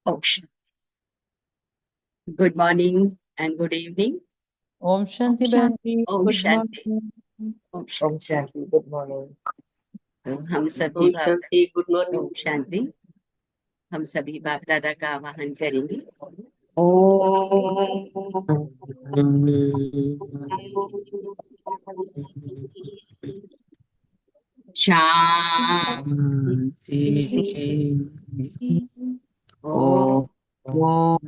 Ocean. Good morning and good evening. ओम शांति Ocean. बहन जी, Om good Shanti. Morning. Om ओम Shanti. शांति। Good morning. तो हम सभी शांति। Good morning. ओम शांति। हम सभी बाप दादा का आवाहन करेंगे। ओम शांति। ओम शांति।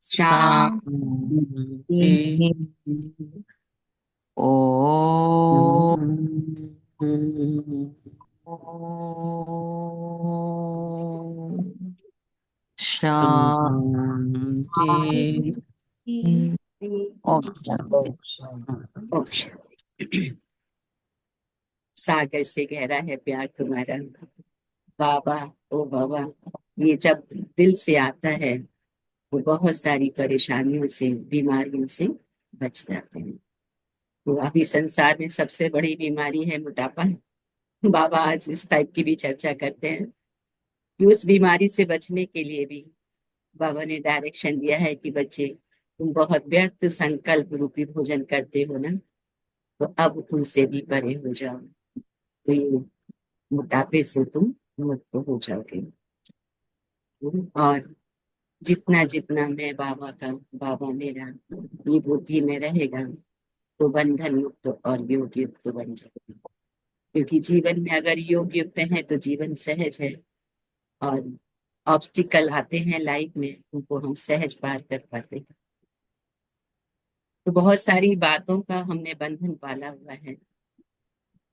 शांति। ओम शांति। ओम शांति। सागर से गहरा है प्यार तुम्हारा बाबा। ओ बाबा, ये जब दिल से आता है वो बहुत सारी परेशानियों से, बीमारियों से बच जाते हैं। तो अभी संसार में सबसे बड़ी बीमारी है मोटापा। बाबा आज इस टाइप की भी चर्चा करते हैं कि उस बीमारी से बचने के लिए भी बाबा ने डायरेक्शन दिया है कि बच्चे, तुम बहुत व्यर्थ संकल्प रूपी भोजन करते हो ना, तो अब उनसे भी परे हो जाओ, तो ये मोटापे से तुम मुक्त हो जाओगे। और जितना जितना मैं बाबा का, बाबा मेरा, ये बुद्धि में रहेगा तो बंधन मुक्त और योग युक्त बन जाएगा। क्योंकि जीवन में अगर योग युक्त है तो जीवन सहज है, और ऑब्स्टिकल आते हैं लाइफ में उनको हम सहज पार कर पाते हैं। तो बहुत सारी बातों का हमने बंधन पाला हुआ है,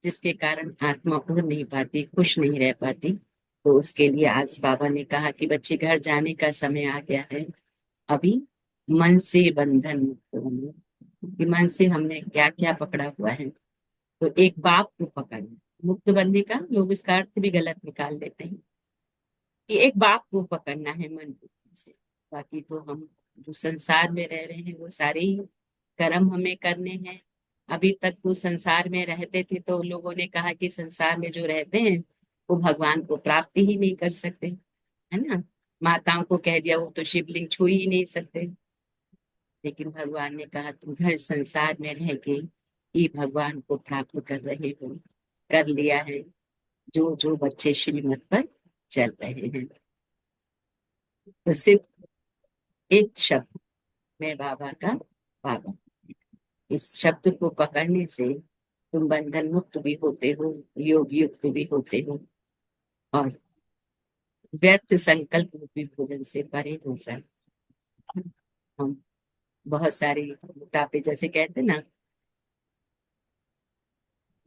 जिसके कारण आत्मा उड़ नहीं पाती, खुश नहीं रह पाती। तो उसके लिए आज बाबा ने कहा कि बच्चे घर जाने का समय आ गया है, अभी मन से बंधन मुक्त बनो। कि मन से हमने क्या क्या पकड़ा हुआ है, तो एक बाप को पकड़ना। मुक्त बनने का लोग इसका अर्थ भी गलत निकाल देते हैं कि एक बाप को पकड़ना है मन बुद्धि से। बाकी तो हम जो संसार में रह रहे हैं वो सारे ही कर्म हमें करने हैं। अभी तक वो संसार में रहते थे तो लोगों ने कहा कि संसार में जो रहते हैं वो भगवान को प्राप्ति ही नहीं कर सकते, है ना। माताओं को कह दिया वो तो शिवलिंग छू ही नहीं सकते। लेकिन भगवान ने कहा तुम घर संसार में रह के ही भगवान को प्राप्त कर रहे हो, कर लिया है। जो जो बच्चे श्रीमत पर चल रहे हैं, तो सिर्फ एक शब्द, मैं बाबा का बाबा, इस शब्द को पकड़ने से तुम बंधन मुक्त भी होते हो, योग युक्त भी होते हो, और व्यर्थ संकल्प रूपी भोजन से परे होकर हम बहुत सारे मोटापे, जैसे कहते हैं ना,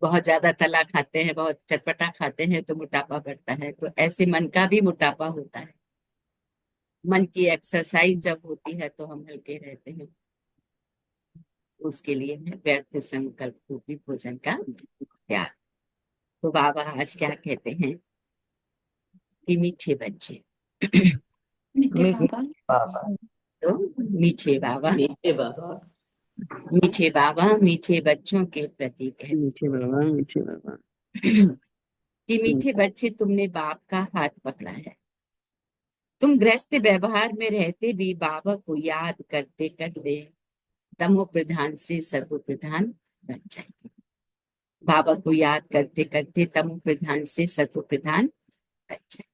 बहुत ज्यादा तला खाते हैं, बहुत चटपटा खाते हैं तो मोटापा बढ़ता है, तो ऐसे मन का भी मोटापा होता है। मन की एक्सरसाइज जब होती है तो हम हल्के रहते हैं। उसके लिए है व्यर्थ संकल्प रूपी भोजन का त्याग। तो बाबा आज क्या कहते हैं कि मीठे बच्चे, मीठे बाबा। तो मीठे बाबा, मीठे बाबा, मीठे बाबा मीठे बच्चों के प्रति कहते मीठे बाबा, मीठे बाबा। कि मीठे बच्चे, तुमने बाप का हाथ पकड़ा है। तुम गृहस्थ व्यवहार में रहते भी बाबा को याद करते करते तमो प्रधान से सतो प्रधान बन जाएंगे। बाबा को याद करते करते तमो प्रधान से सतो प्रधान बन जाएंगे।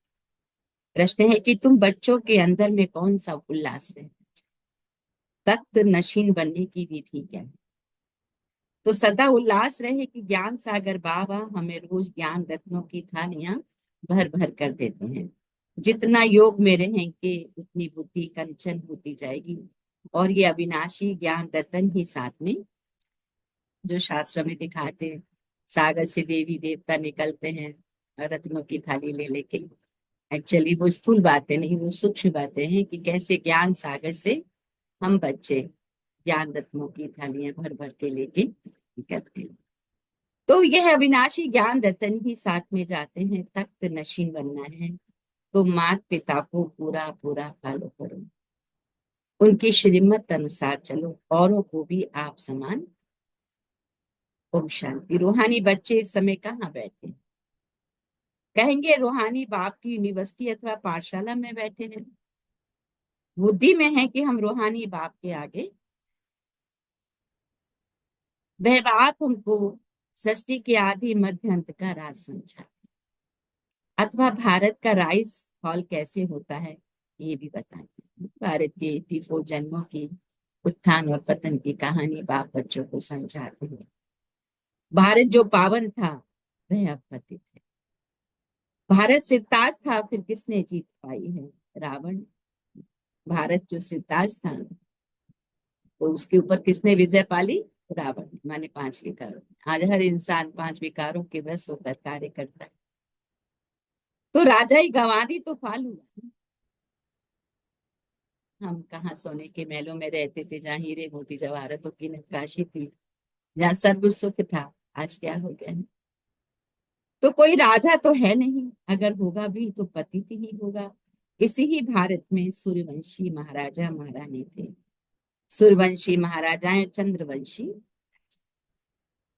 प्रश्न है कि तुम बच्चों के अंदर में कौन सा उल्लास है, तख्त नशीन बनने की विधि क्या है। तो सदा उल्लास रहे कि ज्ञान सागर बाबा हमें रोज ज्ञान रत्नों की थालियां भर भर कर देते हैं। जितना योग में रहेंगे उतनी बुद्धि कंचन होती जाएगी, और ये अविनाशी ज्ञान रतन ही साथ में, जो शास्त्र में दिखाते हैं, सागर से देवी देवता निकलते हैं रत्नों की थाली ले लेके। एक्चुअली वो स्थूल बातें नहीं, वो सूक्ष्म बातें हैं कि कैसे ज्ञान सागर से हम बच्चे ज्ञान रत्नों की थालियां भर भर के लेके निकलते हैं। तो यह अविनाशी ज्ञान रतन ही साथ में जाते हैं। तख्त नशीन बनना है तो माता पिता को पूरा पूरा फॉलो करो, उनकी श्रीमत अनुसार चलो, औरों को भी आप समान। ओम शांति। रूहानी बच्चे इस समय कहाँ बैठे हैं? कहेंगे रूहानी बाप की यूनिवर्सिटी अथवा पाठशाला में बैठे हैं। बुद्धि में है कि हम रूहानी बाप के आगे, वह बाप हमको सृष्टि के आदि मध्य अंत का राज समझा, अथवा भारत का राइस हॉल कैसे होता है ये भी बताएंगे। भारत के 84 जन्मों की उत्थान और पतन की कहानी बाप बच्चों को समझाते हैं। भारत जो पावन था वह अब पतित है। भारत सिरताज था, फिर किसने जीत पाई है? रावण। भारत जो सिरताज था तो उसके ऊपर किसने विजय पाली? रावण। माने 5 विकारों। आज हर इंसान 5 विकारों के वश होकर कार्य करता है। तो राजा ही गंवा दी तो फाल हुआ। हम कहाँ सोने के महलों में रहते थे जहाँ हीरे मोती जवाहरातों की नक्काशी थी, जहाँ सर्व सुख था, आज क्या हो गया है? तो कोई राजा तो है नहीं, अगर होगा भी तो पतित ही होगा। इसी ही भारत में सूर्यवंशी महाराजा महारानी थे। सूर्यवंशी महाराजाएं, चंद्रवंशी।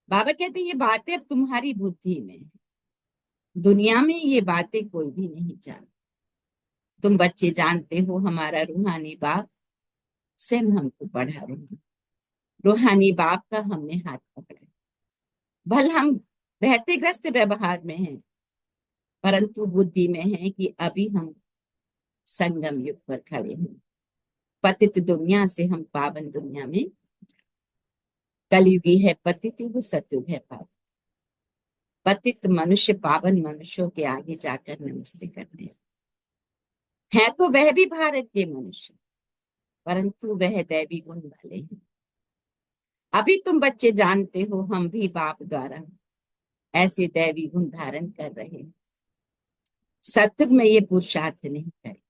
बाबा कहते ये बातें अब तुम्हारी बुद्धि में है। दुनिया में ये बातें कोई भी नहीं जानता। तुम बच्चे जानते हो हमारा रूहानी बाप स्वयं हमको पढ़ा रहे हैं। रूहानी बाप का हमने हाथ पकड़ा। भल हम बहतेग्रस्त व्यवहार में हैं, परंतु बुद्धि में है कि अभी हम संगम युग पर खड़े हैं। पतित दुनिया से हम पावन दुनिया में, कलयुगी है पतित युग, सतयुग है पावन। पतित मनुष्य पावन मनुष्यों के आगे जाकर नमस्ते करते हैं। है तो वह भी भारत के मनुष्य, परंतु वह दैवी गुण वाले हैं। अभी तुम बच्चे जानते हो हम भी बाप द्वारा ऐसे दैवी गुण धारण कर रहे हैं। सत्युग में ये पुरुषार्थ नहीं करे,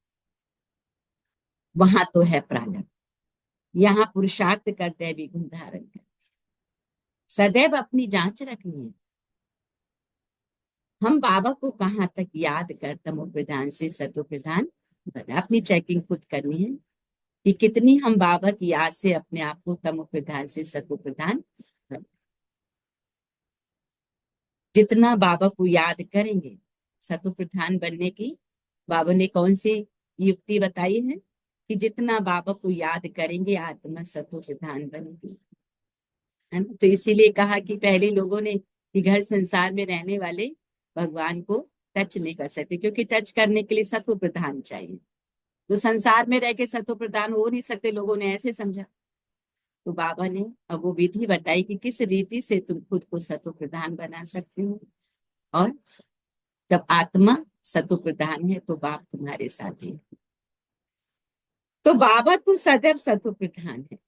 वहां तो है प्रारब्ध। यहाँ पुरुषार्थ कर दैवी गुण धारण कर। सदैव अपनी जांच रखनी है। हम बाबा को कहाँ तक याद कर तमो प्रधान से सतो प्रधान बने। अपनी चेकिंग खुद करनी है कि कितनी हम बाबा की याद से अपने आप को तमो प्रधान से सतो प्रधान बने। जितना बाबा को याद करेंगे सतो प्रधान बनने की, बाबा ने कौन सी युक्ति बताई है कि जितना बाबा को याद करेंगे आत्मा सतो प्रधान बनेगी, है ना। तो इसीलिए कहा कि पहले लोगों ने कि घर संसार में रहने वाले भगवान को टच नहीं कर सकते, क्योंकि टच करने के लिए सत्व प्रधान चाहिए। तो संसार में रह के सत्व प्रधान हो नहीं सकते, लोगों ने ऐसे समझा। तो बाबा ने अब वो विधि बताई कि किस रीति से तुम खुद को सत्व प्रधान बना सकते हो। और जब आत्मा सत्व प्रधान है तो बाप तुम्हारे साथ है। तो बाबा तो सदैव सत्व प्रधान है।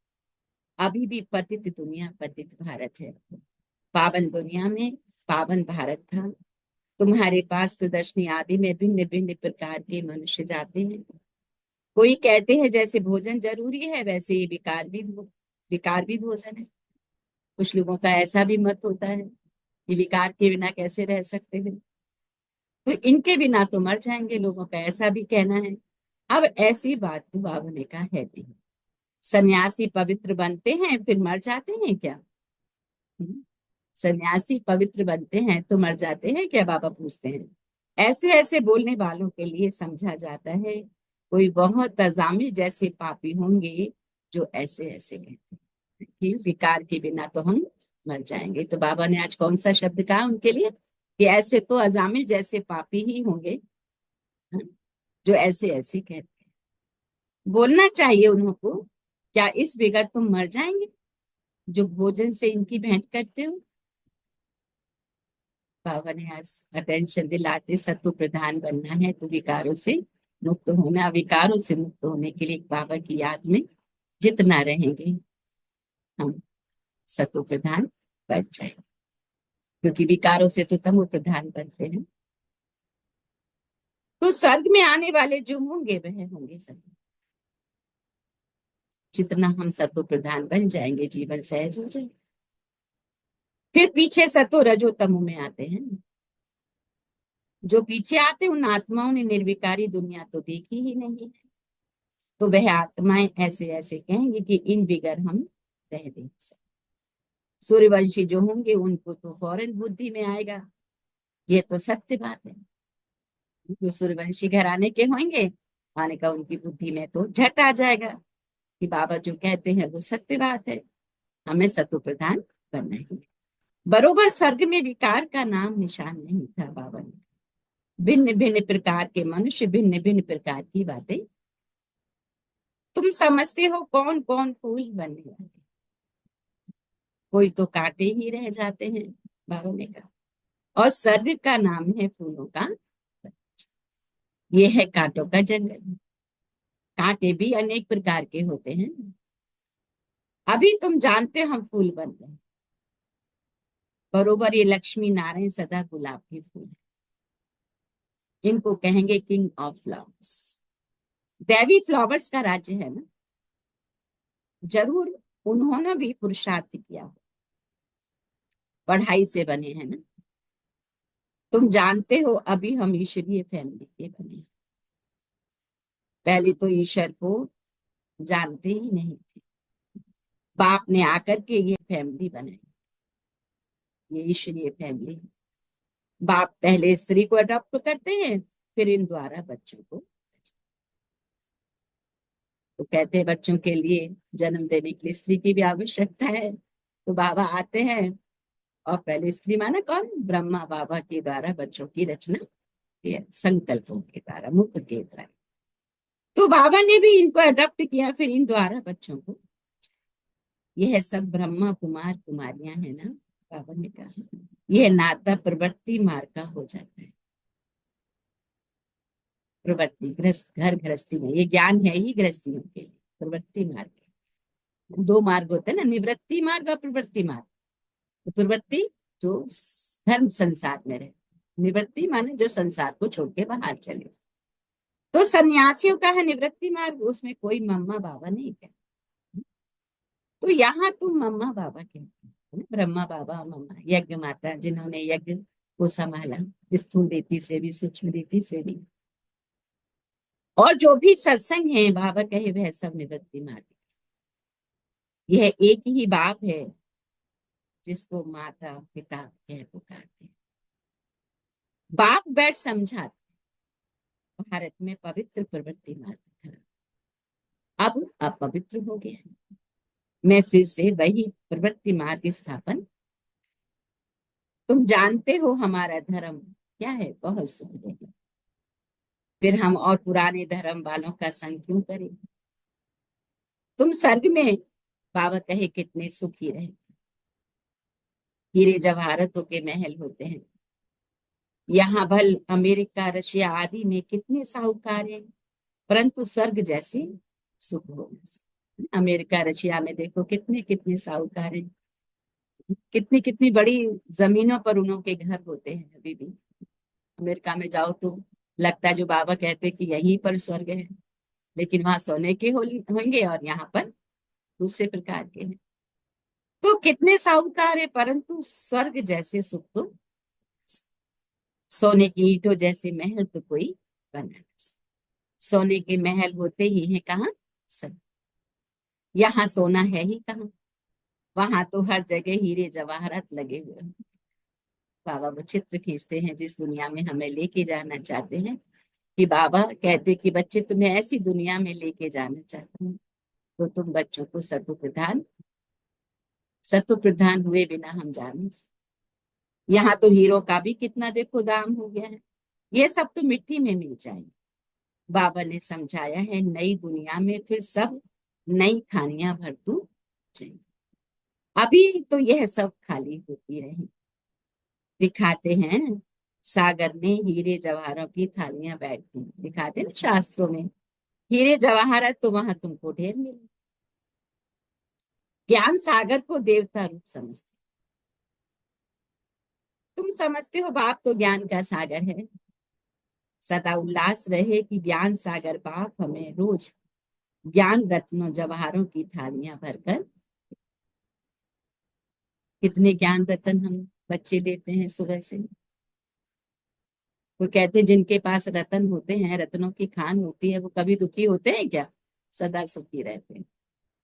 अभी भी पतित दुनिया, पतित भारत है। पावन दुनिया में पावन भारत था। तुम्हारे पास प्रदर्शनी आदि में भिन्न भिन्न प्रकार के मनुष्य जाते हैं। कोई कहते हैं जैसे भोजन जरूरी है वैसे ही विकार भी भोजन है। कुछ लोगों का ऐसा भी मत होता है कि विकार के बिना कैसे रह सकते हैं, तो इनके बिना तो मर जाएंगे, लोगों का ऐसा भी कहना है। अब ऐसी बात तो बाबा ने कहा है नहीं। सन्यासी पवित्र बनते हैं फिर मर जाते हैं क्या? सन्यासी पवित्र बनते हैं तो मर जाते हैं क्या? बाबा पूछते हैं। ऐसे ऐसे बोलने वालों के लिए समझा जाता है कोई बहुत अजामिल जैसे पापी होंगे जो ऐसे ऐसे कहते हैं कि विकार के बिना तो हम मर जाएंगे। तो बाबा ने आज कौन सा शब्द कहा उनके लिए कि ऐसे तो अजामिल जैसे पापी ही होंगे, हाँ, जो ऐसे ऐसे कहते हैं। बोलना चाहिए उनको, क्या इस बिगड़ तुम मर जाएंगे जो भोजन से इनकी भेंट करते हो। बाबा ने आज अटेंशन दिलाते सत्व प्रधान बनना है तो विकारों से मुक्त होना। विकारों से मुक्त होने के लिए बाबा की याद में जितना रहेंगे हम सत्व प्रधान बन जाएंगे, क्योंकि विकारों से तो तमो प्रधान बनते हैं। तो स्वर्ग में आने वाले जो होंगे वह होंगे सत्व। जितना हम सत्व प्रधान बन जाएंगे जीवन सहज हो जाएगा। फिर पीछे सत्व रजो तमो में आते हैं। जो पीछे आते उन आत्माओं ने निर्विकारी दुनिया तो देखी ही नहीं है, तो वह आत्माएं ऐसे ऐसे कहेंगे कि इन बिगर हम रह नहीं सकते। सूर्यवंशी जो होंगे उनको तो फौरन बुद्धि में आएगा, ये तो सत्य बात है। जो सूर्यवंशी घराने के होंगे, माने का उनकी बुद्धि में तो झट आ जाएगा कि बाबा जो कहते हैं वो सत्य बात है, हमें सत्व प्रदान करना है। बरोबर स्वर्ग में विकार का नाम निशान नहीं था बाबा ने। भिन्न भिन्न प्रकार के मनुष्य, भिन्न भिन्न प्रकार की बातें। तुम समझते हो कौन कौन फूल बनने वाले, कोई तो कांटे ही रह जाते हैं, बाबा ने कहा। और स्वर्ग का नाम है फूलों का, ये है कांटों का जंगल। कांटे भी अनेक प्रकार के होते हैं। अभी तुम जानते हो हम फूल बन रहे हैं, बरोबर ये लक्ष्मी नारायण सदा गुलाब के फूल है। इनको कहेंगे किंग ऑफ फ्लावर्स। दैवी फ्लावर्स का राज्य है ना। जरूर उन्होंने भी पुरुषार्थ किया हो, पढ़ाई से बने हैं ना। तुम जानते हो अभी हम ईश्वरीय फैमिली के बने हैं। पहले तो ईश्वर को जानते ही नहीं थे, बाप ने आकर के ये फैमिली बनाई, ये ईश्वरीय फैमिली। बाप पहले स्त्री को अडॉप्ट करते हैं, फिर इन द्वारा बच्चों को। तो कहते हैं बच्चों के लिए जन्म देने के लिए स्त्री की भी आवश्यकता है, तो बाबा आते हैं और पहले स्त्री माना कौन, ब्रह्मा बाबा के द्वारा बच्चों की रचना, ये संकल्पों के द्वारा, मुख के द्वारा। तो बाबा ने भी इनको अडॉप्ट किया, फिर इन द्वारा बच्चों को। यह सब ब्रह्मा कुमार कुमारियां है ना, बाबा ने कहा। यह नाता प्रवृत्ति मार्ग का हो जाता है। प्रवृत्ति गृहस्थ, घर गृहस्थी में ये ज्ञान है ही गृहस्थियों के लिए। प्रवृत्ति मार्ग, दो मार्ग होते हैं ना, निवृत्ति मार्ग और प्रवृत्ति मार्ग। तो प्रवृत्ति जो धर्म संसार में रहे, निवृत्ति माने जो संसार को छोड़ के बाहर चले। तो सन्यासियों का है निवृत्ति मार्ग, उसमें कोई मम्मा बाबा नहीं कहते। तो यहाँ तुम मम्मा बाबा कहते हो, ब्रह्मा बाबा मम्मा, यज्ञ माता जिन्होंने यज्ञ को संभाला, स्थूल रीति से भी सूक्ष्म रीति से भी। और जो भी सत्संग है बाबा कहे वह सब निवृत्ति मार्ग। यह एक ही बाप है जिसको माता पिता कह पुकारते हैं। बाप बैठ समझाते। भारत में पवित्र प्रवृत्ति मार्ग था, अब अपवित्र हो गया। मैं फिर से वही प्रवृत्ति मार्ग स्थापन। तुम जानते हो हमारा धर्म क्या है, बहुत सुंदर है। फिर हम और पुराने धर्म वालों का संग क्यों करें। तुम स्वर्ग में बाबा कहे कितने सुखी रहे, हीरे जवाहरतों के महल होते हैं। यहाँ भल अमेरिका रशिया आदि में कितने साहूकार हैं, परंतु स्वर्ग जैसे सुख हो न सके। अमेरिका रशिया में देखो कितने कितने साहूकार हैं, कितनी कितनी बड़ी जमीनों पर उन्हों के घर होते हैं। अभी भी अमेरिका में जाओ तो लगता है जो बाबा कहते कि यहीं पर स्वर्ग है, लेकिन वहां सोने के होंगे और यहाँ पर दूसरे प्रकार के हैं। तो कितने साहूकार है, परंतु स्वर्ग जैसे सुख तो, सोने की ईंटों जैसे महल तो कोई बना नहीं सकता। सोने के महल होते ही हैं कहाँ, सब। यहाँ सोना है ही कहाँ, वहां तो हर जगह हीरे जवाहरात लगे हुए हैं। बाबा वो चित्र खींचते हैं जिस दुनिया में हमें लेके जाना चाहते हैं, कि बाबा कहते कि बच्चे तुम्हें ऐसी दुनिया में लेके जाना चाहते हैं, तो तुम बच्चों को सत्व प्रधान हुए बिना हम जा नहीं सकते। यहाँ तो हीरो का भी कितना देखो दाम हो गया है, ये सब तो मिट्टी में मिल जाएंगे। बाबा ने समझाया है नई दुनिया में फिर सब नई खानियां भरतू चाहिए। अभी तो यह सब खाली होती रही। दिखाते हैं सागर में हीरे जवाहरों की थालियां बैठती, दिखाते ना शास्त्रों में हीरे जवाहरात, तो वहां तुमको ढेर मिले। ज्ञान सागर को देवता रूप समझते। तुम समझते हो बाप तो ज्ञान का सागर है। सदा उल्लास रहे कि ज्ञान सागर बाप हमें रोज ज्ञान रत्नों जवाहरों की थालियां भरकर। कितने ज्ञान रत्न हम बच्चे लेते हैं सुबह से। वो कहते हैं जिनके पास रत्न होते हैं, रत्नों की खान होती है, वो कभी दुखी होते हैं क्या, सदा सुखी रहते हैं।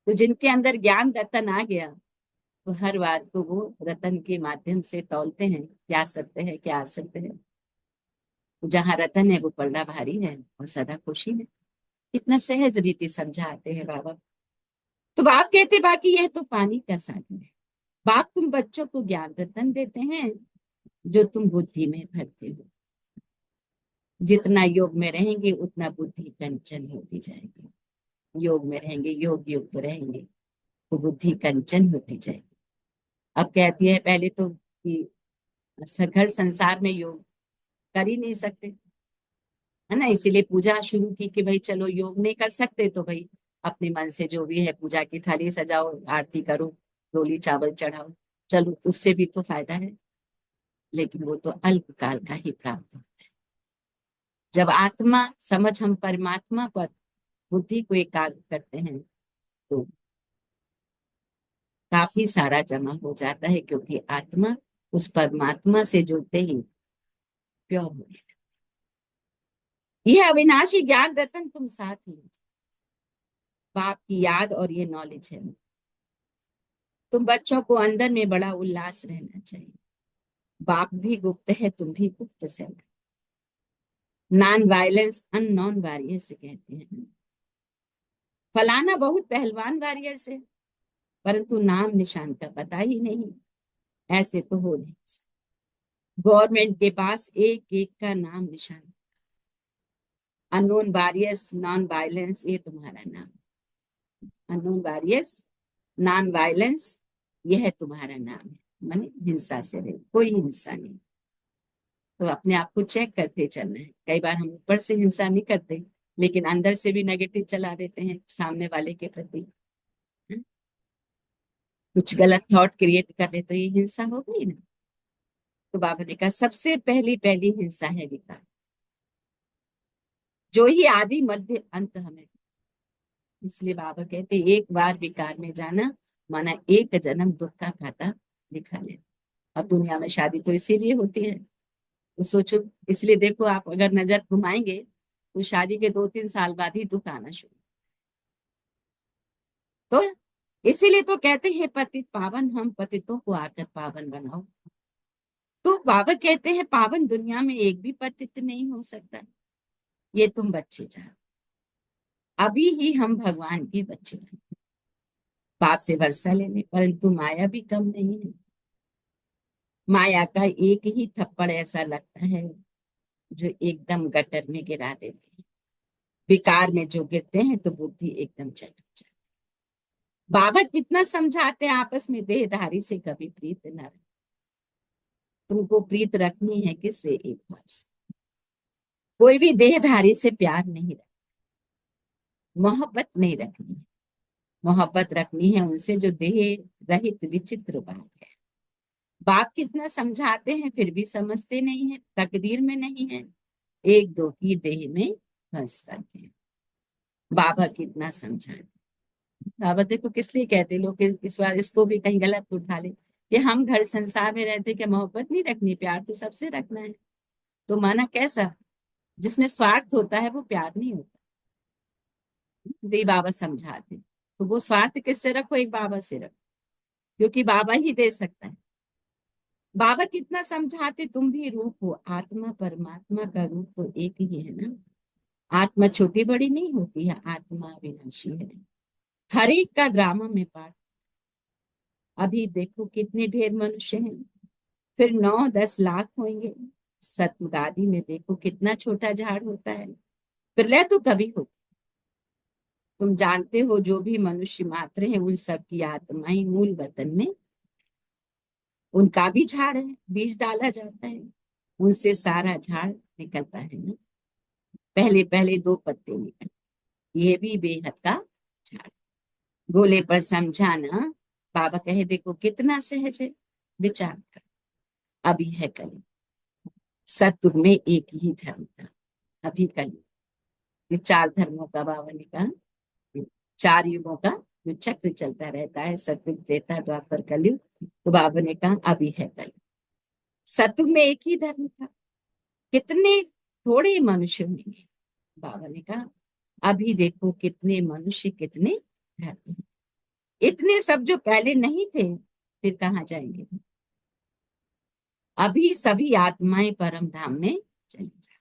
तो जिनके अंदर ज्ञान रत्न आ गया, तो हर बात को वो रतन के माध्यम से तौलते हैं, क्या सत्य है क्या असत्य है। जहाँ रतन है वो पलड़ा भारी है और सदा खुशी है। इतना सहज रीति समझाते हैं बाबा। तो बाप कहते बाकी यह तो पानी का सागर है। बाप तुम बच्चों को ज्ञान रतन देते हैं जो तुम बुद्धि में भरते हो। जितना योग में रहेंगे उतना बुद्धि कंचन होती जाएगी। योग में रहेंगे, योग युक्त रहेंगे तो बुद्धि कंचन होती जाएगी। अब कहती है पहले तो कि घर संसार में योग कर ही नहीं सकते, है ना, इसीलिए पूजा शुरू की कि भाई चलो योग नहीं कर सकते तो भाई अपने मन से जो भी है पूजा की थाली सजाओ, आरती करो, रोली चावल चढ़ाओ, चलो उससे भी तो फायदा है। लेकिन वो तो अल्पकाल का ही प्राप्त होता है। जब आत्मा समझ हम परमात्मा पर बुद्धि को एकाग्र करते हैं तो काफी सारा जमा हो जाता है, क्योंकि आत्मा उस परमात्मा से जुड़ते ही प्योर हो जाता है। यह अविनाशी ज्ञान रतन तुम साथ ही हो। बाप की याद और ये नॉलेज है। तुम बच्चों को अंदर में बड़ा उल्लास रहना चाहिए। बाप भी गुप्त है, तुम भी गुप्त से। नॉन वायलेंस अननोन वॉरियर से कहते हैं। फलाना बहुत पहलवान वॉरियर से, परंतु नाम निशान का पता ही नहीं। ऐसे तो हो नहीं सकता। गवर्नमेंट के पास एक एक का नाम निशान। अननोन वॉरियर्स, नॉन वायलेंस, ये तुम्हारा नाम। अननोन वॉरियर्स, नॉन वायलेंस, यह तुम्हारा नाम है। माने हिंसा से रहे, कोई हिंसा नहीं। तो अपने आप को चेक करते चलना है। कई बार हम ऊपर से हिंसा नहीं करते, लेकिन अंदर से भी नेगेटिव चला देते हैं सामने वाले के प्रति। कुछ गलत थॉट क्रिएट कर ले तो ये हिंसा हो गई ना। तो बाबा ने कहा सबसे पहली पहली हिंसा है विकार, जो ही आदि मध्य अंत हमें। इसलिए बाबा कहते एक बार विकार में जाना माना एक जन्म दुख का खाता लिखा ले। अब दुनिया में शादी तो इसीलिए होती है। तो सोचो, इसलिए देखो आप अगर नजर घुमाएंगे तो शादी के 2-3 साल बाद ही दुख आना शुरू। तो इसीलिए तो कहते हैं पतित पावन, हम पतितों को आकर पावन बनाओ। तो बाबा कहते हैं पावन दुनिया में एक भी पतित नहीं हो सकता। ये तुम बच्चे जान, अभी ही हम भगवान के बच्चे हैं, बाप से वर्षा लेने। परंतु माया भी कम नहीं है। माया का एक ही थप्पड़ ऐसा लगता है जो एकदम गटर में गिरा देती है। विकार में जो गिरते हैं तो बुद्धि एकदम चट जाती है। बाबा कितना समझाते हैं आपस में देहधारी से कभी प्रीत न रख। तुमको प्रीत रखनी है किससे? एक बाप से। कोई भी देहधारी से प्यार नहीं रखना, मोहब्बत नहीं रखनी है। मोहब्बत रखनी है उनसे जो देह रहित विचित्र बात है। बाप कितना समझाते हैं फिर भी समझते नहीं है। तकदीर में नहीं है, एक दो की देह में फंस करते हैं। बाबा कितना समझाते। बाबा देखो किस लिए कहते लोग इस बार इसको भी कहीं गलत उठा ले कि हम घर संसार में रहते क्या मोहब्बत नहीं रखनी, प्यार तो सबसे रखना है। तो माना कैसा? जिसमें स्वार्थ होता है वो प्यार नहीं होता। दे बाबा समझाते। तो वो स्वार्थ किससे रखो? एक बाबा से रखो, क्योंकि बाबा ही दे सकता है। बाबा कितना समझाते, तुम भी रूप हो। आत्मा परमात्मा का रूप तो एक ही है ना। आत्मा छोटी बड़ी नहीं होती है, आत्मा अविनाशी है। हर एक का ड्रामा में पार्ट। अभी देखो कितने ढेर मनुष्य हैं, फिर 9-10 लाख होंगे। सतयुगादि में देखो कितना छोटा झाड़ होता है। प्रलय तो कभी होती। तुम जानते हो जो भी मनुष्य मात्र है उन सब की आत्माएं मूल वतन में, उनका भी झाड़ है। बीज डाला जाता है, उनसे सारा झाड़ निकलता है ना। पहले पहले 2 पत्ते निकल, ये भी बेहद का झाड़। गोले पर समझाना। बाबा कहे देखो कितना सहज है, विचार कर। अभी है कल, सतयुग में एक ही धर्म था। अभी कल ये 4 धर्मों का बाबा ने कहा, 4 युगों का जो चक्र चलता रहता है, सतयुग, त्रेता, द्वापर, कलयुग। तो बाबा ने कहा अभी है कल। सतयुग में एक ही धर्म था, कितने थोड़े मनुष्य होंगे। बाबा ने कहा अभी देखो कितने मनुष्य, कितने धर्म। इतने सब जो पहले नहीं थे, फिर कहाँ जाएंगे? अभी सभी आत्माएं परम धाम में चली जाए।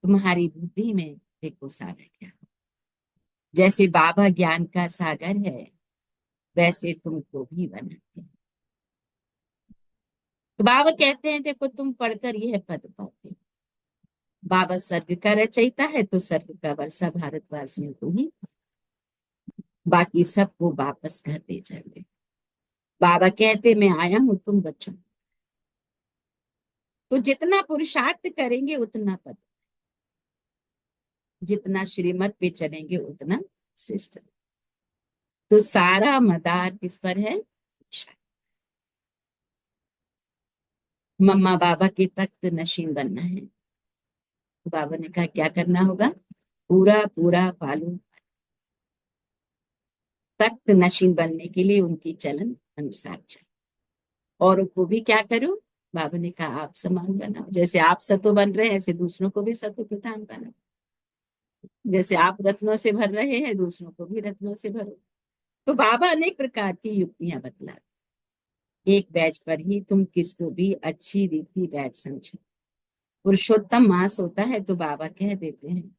तुम्हारी बुद्धि में देखो सागर क्या, जैसे बाबा ज्ञान का सागर है वैसे तुमको भी बनाते हैं। तो बाबा कहते हैं देखो तुम पढ़कर यह पद पाते हो। बाबा स्वर्ग का रचयिता है तो स्वर्ग का वर्षा भारतवासियों को ही, बाकी सबको वापस घर ले जाएंगे। बाबा कहते मैं आया हूं तुम बच्चों, तो जितना पुरुषार्थ करेंगे उतना पद, जितना श्रीमत पे चलेंगे उतना श्रेष्ठ। तो सारा मदार किस पर है? मम्मा बाबा के तख्त नशीन बनना है। तो बाबा ने कहा क्या करना होगा? पूरा पूरा पालू। तख्त नशीन बनने के लिए उनकी चलन अनुसार चल, और उनको भी क्या करो? बाबा ने कहा आप समान बनाओ, जैसे आप सतो बन रहे हैं ऐसे दूसरों को भी सतो प्रधान बनाओ। जैसे आप रत्नों से भर रहे हैं दूसरों को भी रत्नों से भरो। तो बाबा अनेक प्रकार की युक्तियां बतला, एक बैच पर ही तुम किसको भी अच्छी रीति बैठ समझो। पुरुषोत्तम मास होता है तो बाबा कह देते हैं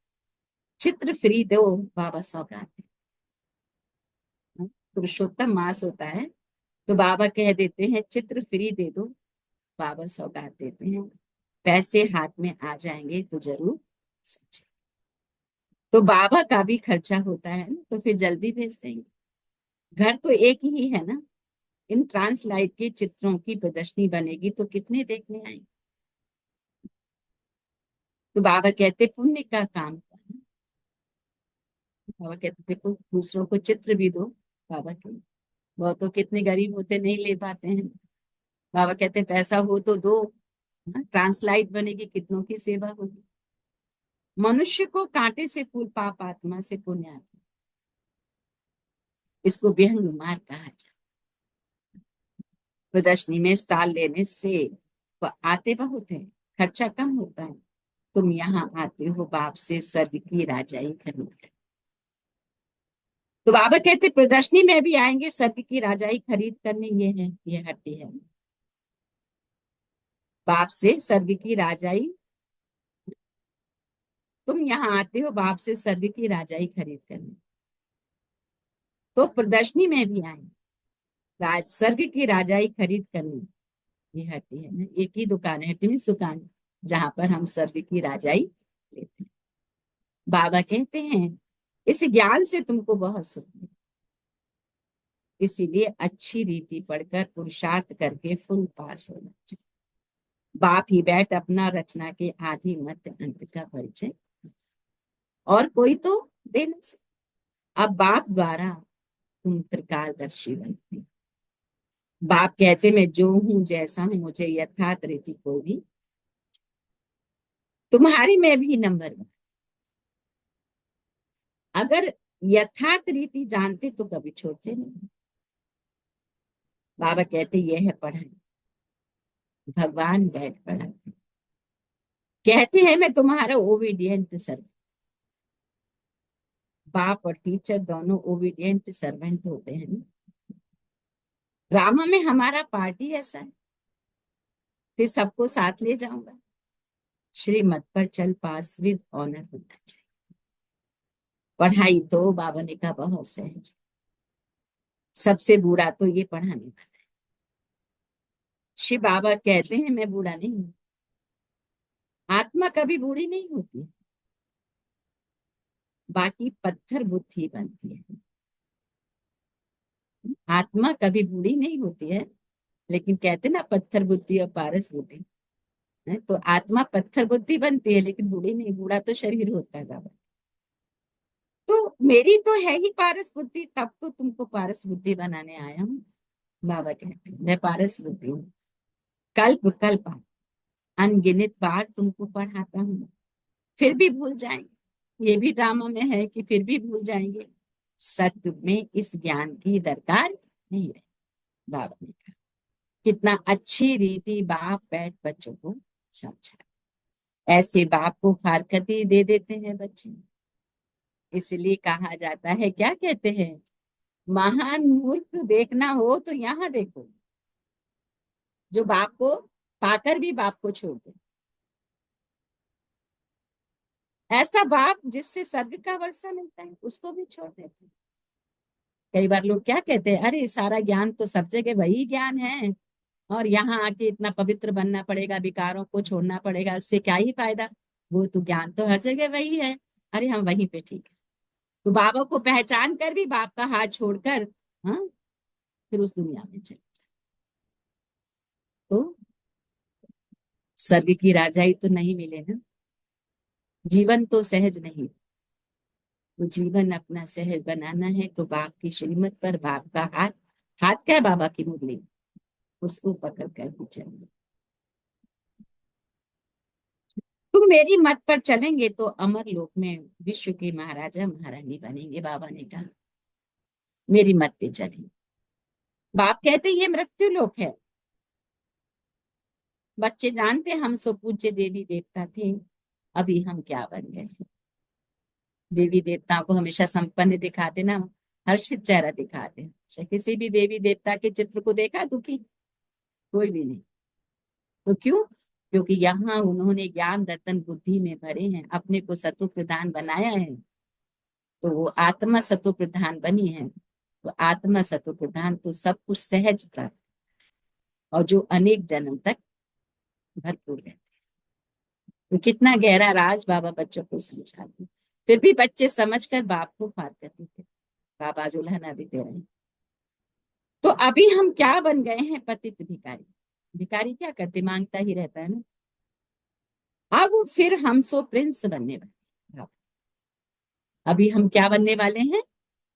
चित्र फ्री दो, बाबा सौगात है। पुरुषोत्तम मास होता है तो बाबा कह देते हैं चित्र फ्री दे दो, बाबा सौगात देते हैं पैसे हाथ में आ जाएंगे तो जरूर समझे। तो बाबा का भी खर्चा होता है ना, तो फिर जल्दी भेज देंगे। घर तो एक ही है ना, इन ट्रांसलाइट के चित्रों की प्रदर्शनी बनेगी तो कितने देखने आएंगे। तो बाबा कहते पुण्य का काम करना। बाबा कहते देखो दूसरों को चित्र भी दो। बाबा के बहुत तो कितने गरीब होते नहीं ले पाते हैं। बाबा कहते पैसा हो तो दो, ट्रांसलाइट बनेगी कितनों की सेवा होगी। मनुष्य को कांटे से फूल, पाप आत्मा से पुण्य आत्मा, इसको व्यंग मार कहा जाए। प्रदर्शनी में स्टॉल लेने से आते बहुत है, खर्चा कम होता है। तुम यहाँ आते हो बाप से स्वर्ग की राजाई खरीद कर। तो बाबा कहते प्रदर्शनी में भी आएंगे स्वर्ग की राजाई खरीद करने, ये है ये हट्टी है। बाप से स्वर्ग की राजाई, तुम यहाँ आते हो बाप से स्वर्ग की राजाई खरीद करने, तो प्रदर्शनी में भी आएंगे स्वर्ग की राजाई खरीद करने। ये हट्टी है ना, एक ही दुकान है, हट्टी में दुकान जहां पर हम स्वर्ग की राजाई लेते हैं। बाबा कहते हैं इस ज्ञान से तुमको बहुत सुख मिले, इसीलिए अच्छी रीति पढ़कर पुरुषार्थ करके फुल पास होना चाहिए। बाप ही बैठ अपना रचना के आदि मध्य अंत का परिचय, और कोई तो दे नहीं सकता। अब बाप द्वारा तुम त्रिकालदर्शी बनते। बाप कहते मैं जो हूं जैसा हूं मुझे यथार्थ रीति कोई भी, तुम्हारी में भी नंबर 1। अगर यथार्थ रीति जानते तो कभी छोड़ते नहीं। बाबा कहते यह है पढ़ाई, भगवान बैठ पढ़ाते। कहते हैं मैं तुम्हारा ओबीडियंट सर्वेंट। बाप और टीचर दोनों ओबीडियंट सर्वेंट होते हैं ना। ड्रामा में हमारा पार्टी ऐसा है, फिर सबको साथ ले जाऊंगा। श्रीमत पर चल पास विद ऑनर होना चाहिए। पढ़ाई तो बाबा ने कहा बहुत सहज, सबसे बुरा तो ये पढ़ाने वाला है। शिव बाबा कहते हैं मैं बूढ़ा नहीं हूं, आत्मा कभी बूढ़ी नहीं होती, बाकी पत्थर बुद्धि बनती है। आत्मा कभी बूढ़ी नहीं होती है, लेकिन कहते ना पत्थर बुद्धि और पारस बुद्धि है, तो आत्मा पत्थर बुद्धि बनती है लेकिन बूढ़ी नहीं, बूढ़ा तो शरीर होता है बाबा। तो मेरी तो है ही पारस बुद्धि, तब तो तुमको पारस बुद्धि बनाने आया हूँ। बाबा कहते हैं मैं पारस बुद्धि हूँ, कल्प कल्प अनगिनत बार तुमको पढ़ाता हूँ, फिर भी भूल जाएंगे। ये भी ड्रामा में है कि फिर भी भूल जाएंगे। सत्य में इस ज्ञान की दरकार नहीं है। बाबा ने कहा कितना अच्छी रीति बाप बैठ बच्चों को समझा, ऐसे बाप को फारकती दे देते हैं बच्चे। इसलिए कहा जाता है क्या कहते हैं, महान मूर्ख देखना हो तो यहाँ देखो, जो बाप को पाकर भी बाप को छोड़ दे। ऐसा बाप जिससे स्वर्ग का वर्षा मिलता है उसको भी छोड़ देते हैं। कई बार लोग क्या कहते हैं, अरे सारा ज्ञान तो सब जगह वही ज्ञान है, और यहाँ आके इतना पवित्र बनना पड़ेगा, विकारों को छोड़ना पड़ेगा, उससे क्या ही फायदा, वो तो ज्ञान तो हर जगह वही है। अरे हम वहीं पे ठीक है। तो बाबा को पहचान कर भी बाप का हाथ छोड़कर हाँ फिर उस दुनिया में चले जाए। तो स्वर्ग की राजाई तो नहीं मिले ना, जीवन तो सहज नहीं। वो जीवन अपना सहज बनाना है तो बाप की श्रीमत पर बाप का हाथ, हाथ क्या है, बाबा की मुरली, उसको पकड़ कर भी चलेंगे। तुम मेरी मत पर चलेंगे तो अमर लोक में विश्व के महाराजा महारानी बनेंगे। बाबा ने कहा मेरी मत पे चलेंगे। बाप कहते ये मृत्यु लोक है। बच्चे जानते हम सो पूज्य देवी देवता थे, अभी हम क्या बन गए। देवी देवताओं को हमेशा संपन्न दिखाते ना, हर्षित चेहरा दिखाते हैं। किसी भी देवी देवता के चित्र को देखा दुखी? कोई भी नहीं। तो क्यों? क्योंकि यहाँ उन्होंने ज्ञान रतन बुद्धि में भरे हैं, अपने को सत्व प्रधान बनाया है, तो वो आत्मा सत्व प्रधान बनी है। तो आत्मा सत्व प्रधान तो सब कुछ सहज प्राप्त, और जो अनेक जन्म तक भरपूर रहते हैं। तो कितना गहरा राज बाबा बच्चों को समझाते, फिर भी बच्चे समझकर बाप को पार करते थे। बाबा जो लहना भी दे रहे हैं। तो अभी हम क्या बन गए हैं, पतित भिखारी। भिखारी क्या करते, मांगता ही रहता है ना। अब फिर हम सो प्रिंस बनने वाले। अभी हम क्या बनने वाले हैं,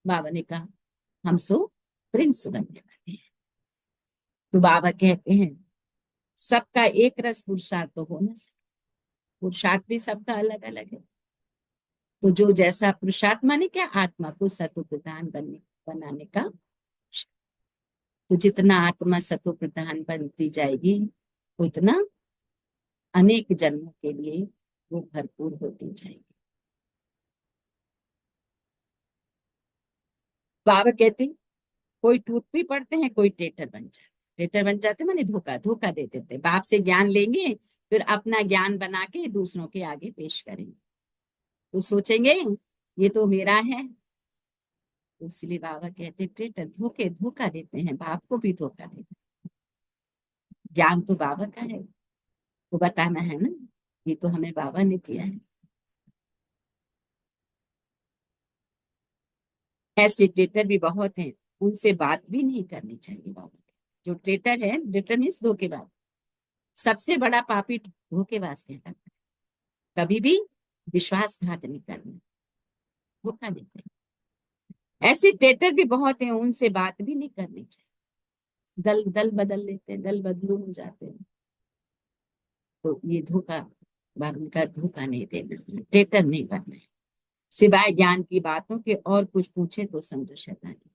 बाबा ने कहा हम सो प्रिंस बनने वाले हैं। तो बाबा कहते हैं सबका एक रस पुरुषार्थ तो हो ना सकता, पुरुषार्थ भी सबका अलग अलग है। तो जो जैसा पुरुषार्थ माने क्या, आत्मा को सत्व प्रधान बनाने का, तो जितना आत्मा सत्व प्रधान बनती जाएगी उतना अनेक जन्मों के लिए वो भरपूर होती जाएगी। बाबा कहते कोई टूट भी पड़ते हैं, कोई ट्रेटर बन जाते। ट्रेटर बन जाते माने धोखा धोखा दे देते। बाप से ज्ञान लेंगे फिर अपना ज्ञान बना के दूसरों के आगे पेश करेंगे, तो सोचेंगे ये तो मेरा है। तो इसलिए बाबा कहते ट्रेटर धोखा देते हैं, बाप को भी धोखा देते हैं। ज्ञान तो बाबा का है, वो बताना है ना, ये तो हमें बाबा ने दिया है। ऐसे ट्रेटर भी बहुत हैं, उनसे बात भी नहीं करनी चाहिए बाबा। जो ट्रेटर है, ट्रेटर मीन्स धोखेबाज, सबसे बड़ा पापी धोखेबाज कहता है। कभी भी विश्वासघात नहीं करना, धोखा देते हैं। ऐसे ट्रेटर भी बहुत हैं, उनसे बात भी नहीं करनी चाहिए। दल दल बदल लेते हैं, दल बदलू हो जाते हैं। तो ये धोखा, बाबा का धोखा नहीं देना, ट्रेटर नहीं बनना है। सिवाय ज्ञान की बातों के और कुछ पूछे तो समझो शैतानी।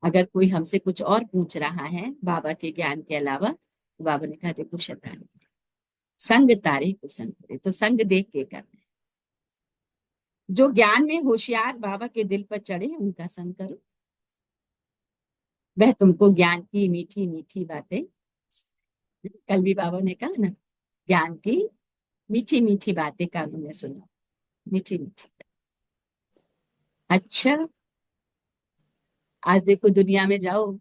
अगर कोई हमसे कुछ और पूछ रहा है बाबा के ज्ञान के अलावा, तो बाबा ने कहा देखो शैतानी, संग तारे को संग करे, तो संग देख के करना है। जो ज्ञान में होशियार बाबा के दिल पर चढ़े उनका संग करो, वह तुमको ज्ञान की मीठी मीठी बातें, कल भी बाबा ने कहा ना, ज्ञान की मीठी मीठी बातें कानों में सुनो, मीठी मीठी। अच्छा, आज देखो दुनिया में जाओ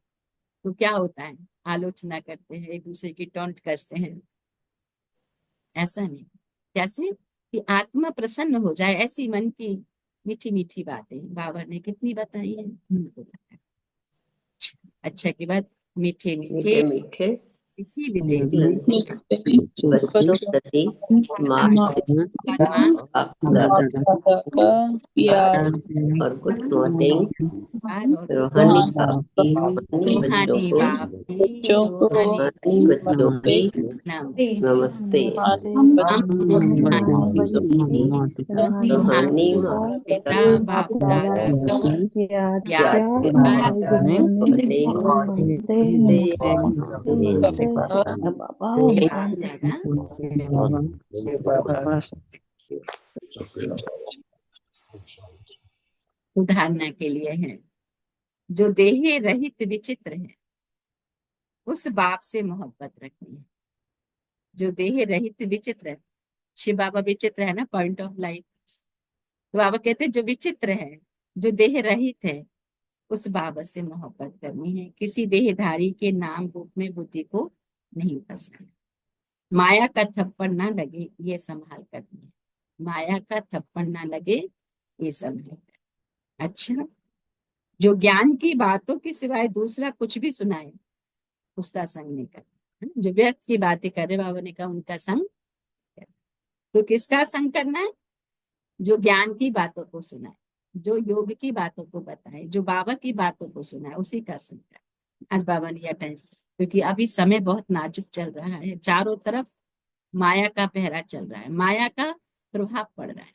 तो क्या होता है, आलोचना करते हैं, एक दूसरे की टोंट कसते हैं। ऐसा नहीं, कैसे कि आत्मा प्रसन्न हो जाए, ऐसी मन की मीठी मीठी बातें बाबा ने कितनी बताई है, उनको बताया। अच्छा की बात, मीठे मीठे मीठे मीठे सीखी विदेश बच्चों प्रति माँ बाप दादा का प्यार और गुड मॉर्निंग रूहानी रूहानी बाप की रूहानी बाप की बच्चों को रूहानी बच्चों नमस्ते। की नमस्ते। नमस्ते। हमारे हम बच्चों रूहानी रूहानी माँ पिता बाप दादा को याद याद कर मॉर्निंग दादा उदाहरण के लिए है, जो देह रहित विचित्र है, उस बाप से मोहब्बत रखनी है। जो देह रहित विचित्र है, शिव बाबा विचित्र है ना, पॉइंट ऑफ लाइट। तो बाबा कहते हैं जो विचित्र है, जो देह रहित है, उस बाबा से मोहब्बत करनी है। किसी देहधारी के नाम रूप में बुद्धि को नहीं फंसाना। माया का थप्पड़ ना लगे, ये संभाल करनी है। माया का थप्पड़ ना लगे, ये संभाल कर। अच्छा, जो ज्ञान की बातों के सिवाय दूसरा कुछ भी सुनाए, उसका संग नहीं करना। जो व्यर्थ की बातें करे, बाबा ने कहा उनका संग करना। तो किसका संग करना है? जो ज्ञान की बातों को सुनाए, जो योग की बातों को बताए, जो बाबा की बातों को सुनाए, उसी का संग करना। आज बाबा ने अटेंशन, क्योंकि अभी समय बहुत नाजुक चल रहा है, चारों तरफ माया का पहरा चल रहा है, माया का प्रभाव पड़ रहा है।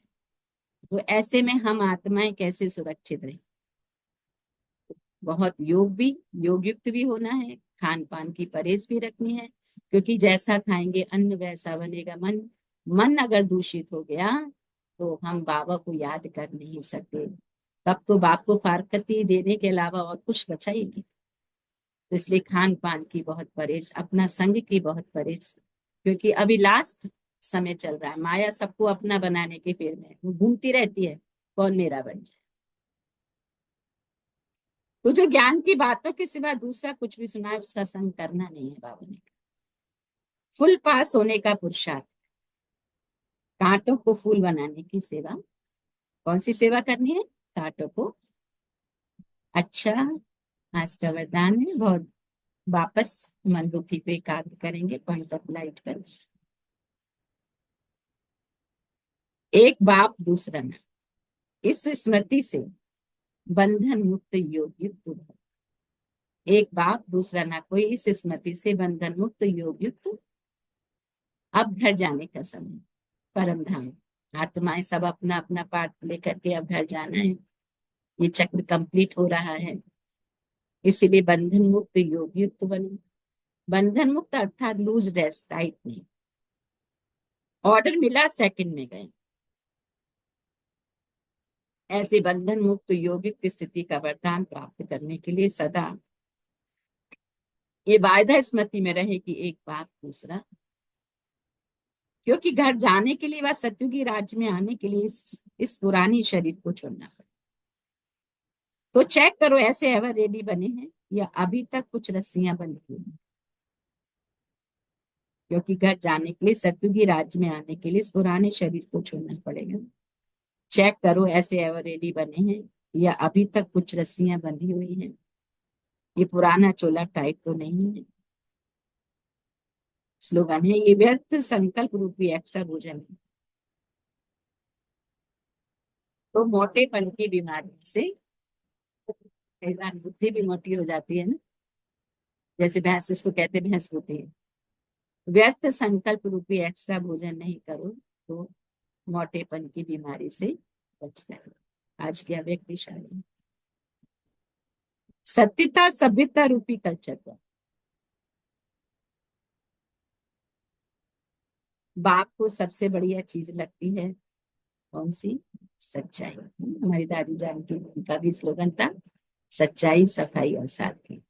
तो ऐसे में हम आत्माएं कैसे सुरक्षित रहें? बहुत योग युक्त भी होना है, खान पान की परहेज भी रखनी है, क्योंकि जैसा खाएंगे अन्न वैसा बनेगा मन। मन अगर दूषित हो गया तो हम बाबा को याद कर नहीं सकते। तब तो बाप को फारकती देने के अलावा और कुछ बचा ही नहीं। तो इसलिए खान पान की बहुत परहेज, अपना संग की बहुत परहेज, क्योंकि अभी लास्ट समय चल रहा है। माया सबको अपना बनाने के फेर में वो घूमती रहती है, कौन मेरा बन जाए। तो जो ज्ञान की बातों के सिवा दूसरा कुछ भी सुना है, उसका संग करना नहीं है। बाबा ने फुल पास होने का पुरुषार्थ, कांटों को फूल बनाने की सेवा। कौन सी सेवा करनी है? कांटों को। अच्छा, आज का वरदान है, बहुत वापस मन बुद्धि पे एकाग्र करेंगे, पॉइंट ऑफ लाइट कर। एक बाप दूसरा ना, इस स्मृति से बंधन मुक्त योग युक्त भव। एक बाप दूसरा ना कोई, इस स्मृति से बंधन मुक्त योग युक्त। अब घर जाने का समय, परम धाम। आत्माएं सब अपना अपना पाठ लेकर के अब घर जाना है। ये चक्र कंप्लीट हो रहा है, इसीलिए बंधन मुक्त योग युक्त बने। बंधन मुक्त अर्थात लूज रेस्ट, टाइट नहीं। ऑर्डर मिला, सेकंड में गए। ऐसे बंधन मुक्त योगिक स्थिति का वरदान प्राप्त करने के लिए सदा ये वायदा स्मृति में रहे कि एक बाप दूसरा। क्योंकि घर जाने के लिए, वह सत्युगी राज्य में आने के लिए इस पुरानी शरीर को छोड़ना पड़े। तो चेक करो, ऐसे एवर रेडी बने हैं या अभी तक कुछ रस्सियां बंद हुई हैं? क्योंकि घर जाने के लिए, सत्युगी राज्य में आने के लिए इस पुराने शरीर को छोड़ना पड़ेगा। चेक करो, ऐसे एवर रेडी बने हैं या अभी तक कुछ रस्सियां बंधी हुई हैं? ये पुराना चोला टाइट तो नहीं है। स्लोगन है, ये व्यर्थ संकल्प रूपी एक्स्ट्रा भोजन है। तो मोटेपन की बीमारी से कई बार बुद्धि भी मोटी हो जाती है ना, जैसे भैंस, इसको कहते भैंस होती है। व्यर्थ संकल्प रूपी एक्स्ट्रा भोजन नहीं करो तो मोटेपन की बीमारी से बच जाए। आज की अव्यक्त शादी, सत्यता सभ्यता रूपी कल्चर पर बाप को सबसे बढ़िया चीज लगती है कौन सी? सच्चाई। हमारी दादी जान की उनका भी स्लोगन था, सच्चाई, सफाई और सादगी।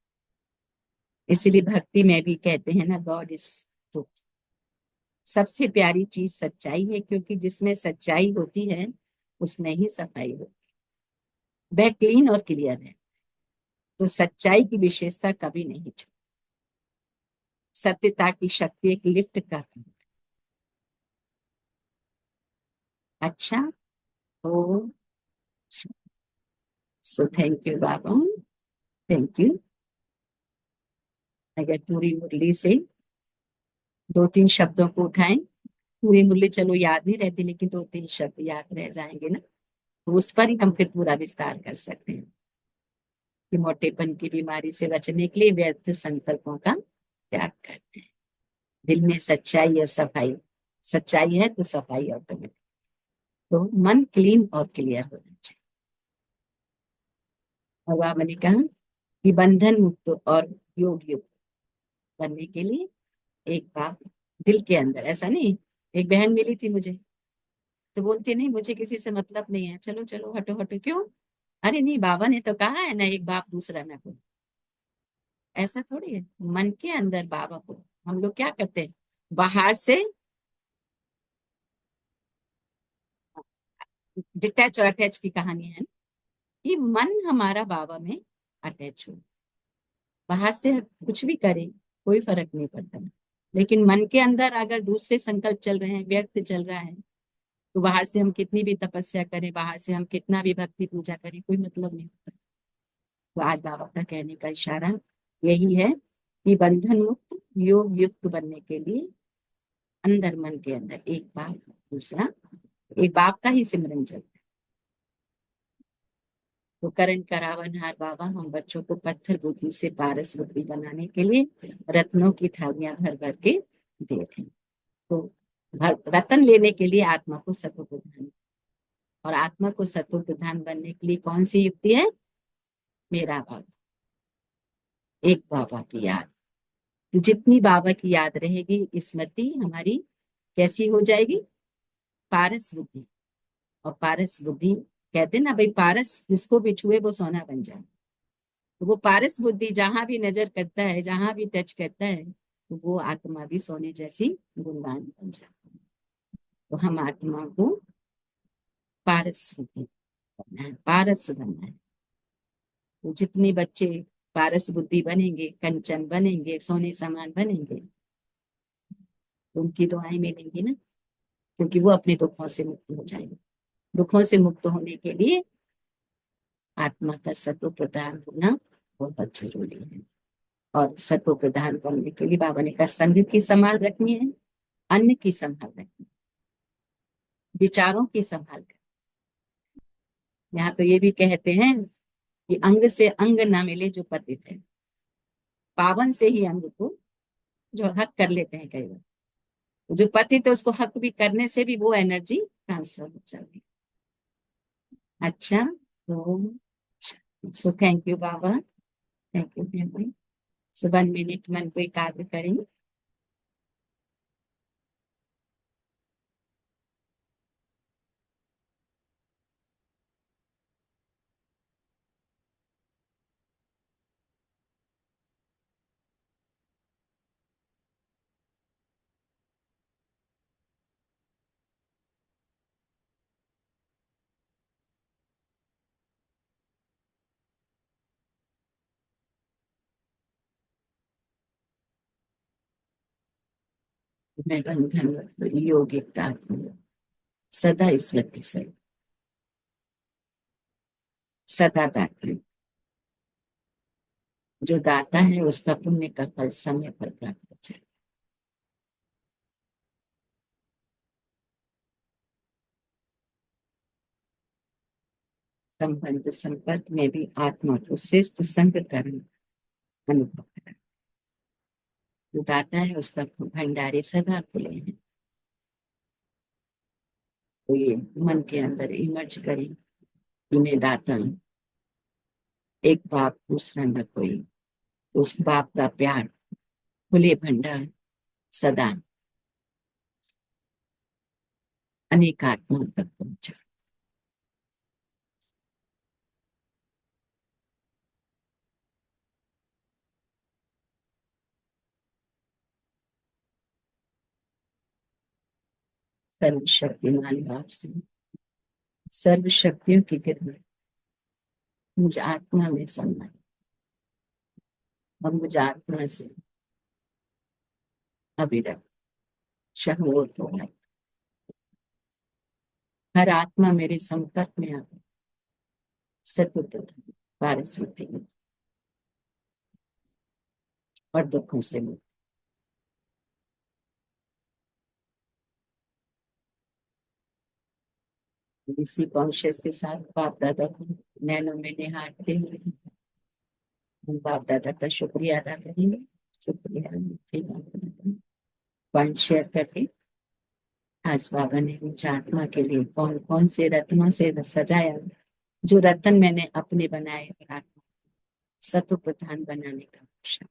इसीलिए भक्ति में भी कहते हैं ना, गॉड इज ट्रूथ। सबसे प्यारी चीज सच्चाई है, क्योंकि जिसमें सच्चाई होती है उसमें ही सफाई होती है। वह क्लीन और क्लियर है। तो सच्चाई की विशेषता कभी नहीं छोड़। सत्यता की शक्ति एक लिफ्ट का काम। अच्छा, तो सो थैंक यू बाबा, थैंक यू। अगर पूरी मुरली से दो तीन शब्दों को उठाएं, पूरी मुरली चलो याद नहीं रहती, लेकिन दो तीन शब्द याद रह जाएंगे ना, तो उस पर ही हम फिर पूरा विस्तार कर सकते हैं कि मोटेपन की बीमारी से बचने के लिए व्यर्थ संकल्पों का त्याग करते हैं। दिल में सच्चाई और सफाई, सच्चाई है तो सफाई ऑटोमेटिक। तो मन क्लीन और क्लियर होना चाहिए। और बाबा ने कहा कि बंधन मुक्त और योग युक्त बनने के लिए एक बात दिल के अंदर, ऐसा नहीं। एक बहन मिली थी मुझे, तो बोलती नहीं मुझे किसी से मतलब नहीं है, चलो चलो हटो हटो। क्यों? अरे नहीं, बाबा ने तो कहा है ना, एक बाप दूसरा ना कोई। ऐसा थोड़ी है, मन के अंदर बाबा को हम लोग क्या करते हैं, बाहर से डिटैच और अटैच की कहानी है कि मन हमारा बाबा में अटैच हो। बाहर से कुछ भी करे कोई फर्क नहीं पड़ता, लेकिन मन के अंदर अगर दूसरे संकल्प चल रहे हैं, व्यर्थ चल रहा है, तो बाहर से हम कितनी भी तपस्या करें, बाहर से हम कितना भी भक्ति पूजा करें, कोई मतलब नहीं होता। तो आज बाबा का कहने का इशारा यही है कि बंधन मुक्त योग युक्त बनने के लिए अंदर मन के अंदर एक बाप दूसरा, एक बाप का ही सिमरन चलता है। तो करण करावनहार बाबा हम बच्चों को पत्थर बुद्धि से पारस बुद्धि बनाने के लिए रत्नों की थालियां भर भर के दे रहे हैं। तो रतन लेने के लिए आत्मा को सत्व प्रधान, और आत्मा को सत्व प्रधान बनने के लिए कौन सी युक्ति है, मेरा बाबा, एक बाबा की याद। तो जितनी बाबा की याद रहेगी, स्मृति हमारी कैसी हो जाएगी, पारस बुद्धि। और पारस बुद्धि कहते ना भाई, पारस जिसको भी छुए वो सोना बन जाए। तो वो पारस बुद्धि जहां भी नजर करता है, जहां भी टच करता है, तो वो आत्मा भी सोने जैसी गुणवान बन जाती है। तो हम आत्मा को पारस बुद्धि बनना है, पारस बनना है। तो जितने बच्चे पारस बुद्धि बनेंगे, कंचन बनेंगे, सोने समान बनेंगे, तो उनकी दुआएं मिलेंगी ना, क्योंकि वो अपने दुखों से मुक्त हो जाएंगे। दुखों से मुक्त होने के लिए आत्मा का सत्व प्रदान होना बहुत जरूरी है। और सत्व प्रदान करने के लिए बाबा ने कहा, संग की संभाल रखनी है, अन्न की संभाल रखनी, विचारों की संभाल करनी। यहाँ तो ये भी कहते हैं कि अंग से अंग ना मिले जो पतित है, पावन से ही अंग को जो हक कर लेते हैं कई बार, जो पतित है उसको हक भी करने से भी वो एनर्जी ट्रांसफर हो जाती है। अच्छा, तो सो थैंक यू बाबा, thank you family. So 1 minute मन को एकाग्र करेंगे। मैं बंधन योगिकता सदा स्मृति से सदा दाता, जो दाता है उसका पुण्य का फल समय पर प्राप्त हो जाए। संबंध संपर्क में भी आत्मा को श्रेष्ठ संग करना अनुभव करा। जो दाता है उसका भंडारे सदा खुले हैं। तो ये मन के अंदर इमर्ज करें कि मैं दाता हूं, एक बाप दूसरा न कोई। तो उस बाप का प्यार खुले भंडार सदा अनेक आत्माओं तक पहुंचा। सर्वशक्तिमान बाप से सर्व शक्तियों की किरण मुझ आत्मा में समाई, और मुझ आत्मा से अविरत शहोर हो गए। हर आत्मा मेरे संपर्क में आ गई, सत्य प्रधान पारस्वती और दुखों से मुक्त। इसी कॉन्शियस के साथ बाप दादा को नैनों में निहारते हुए हम बाप दादा का शुक्रिया अदा करेंगे। शुक्रिया पॉइंट शेयर करके, आज बाबा ने मुझ आत्मा के लिए कौन कौन से रत्नों से सजाया, जो रत्न मैंने अपने बनाए और आत्मा सत्व प्रधान बनाने का अवसर।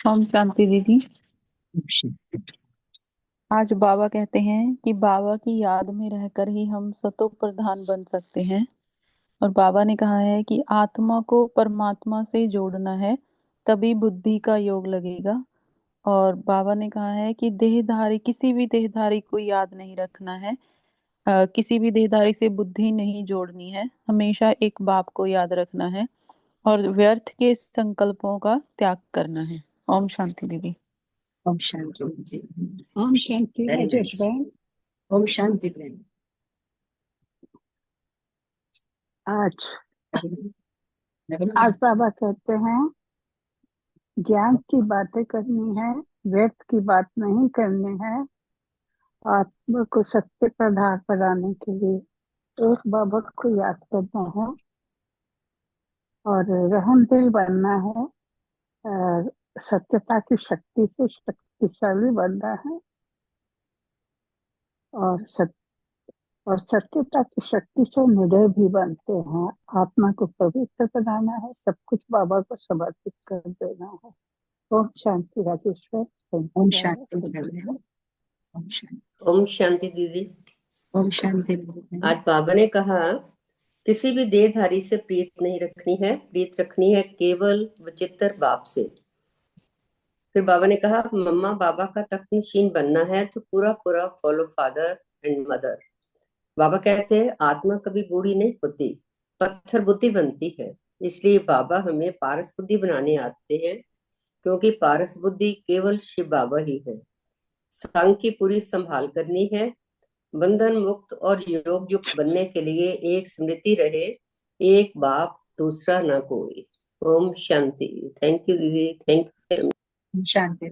ओम शांति दीदी। आज बाबा कहते हैं कि बाबा की याद में रहकर ही हम सतो प्रधान बन सकते हैं। और बाबा ने कहा है कि आत्मा को परमात्मा से जोड़ना है, तभी बुद्धि का योग लगेगा। और बाबा ने कहा है कि देहधारी, किसी भी देहधारी को याद नहीं रखना है। किसी भी देहधारी से बुद्धि नहीं जोड़नी है, हमेशा एक बाप को याद रखना है और व्यर्थ के संकल्पों का त्याग करना है। ओम शांति दीदी। ओम शांति जी। ओम शांति Very राजेश nice. भाई। ओम शांति बहन। आज बाबा कहते हैं ज्ञान की बातें करनी है, व्यर्थ की बात नहीं करनी है। आत्मा को सत्य पर आधार बनाने के लिए एक बाबा को याद करना है और रहम दिल बनना है। सत्यता की शक्ति से शक्तिशाली बनना है और सत्यता की शक्ति से निडर भी बनते हैं। आत्मा को पवित्र बनाना है, सब कुछ बाबा को समर्पित कर देना है। ओम शांति राजेश्वर। ओम शांति बहन। ओम शांति। ओम शांति दीदी। ओम शांति बहन। आज बाबा ने कहा किसी भी देहधारी से प्रीत नहीं रखनी है, प्रीत रखनी है केवल विचित्र बाप से। फिर बाबा ने कहा मम्मा बाबा का तख्त नशीन बनना है तो पूरा पूरा फॉलो फादर एंड मदर। बाबा कहते हैं आत्मा कभी बूढ़ी नहीं होती, पत्थर बुद्धि बनती है। इसलिए बाबा हमें पारस बुद्धि बनाने आते हैं, क्योंकि पारस बुद्धि केवल शिव बाबा ही है। संघ की पूरी संभाल करनी है, बंधन मुक्त और योग युक्त बनने के लिए एक स्मृति रहे, एक बाप दूसरा ना कोई। ओम शांति। थैंक यू दीदी, थैंक यू। ओम शांति।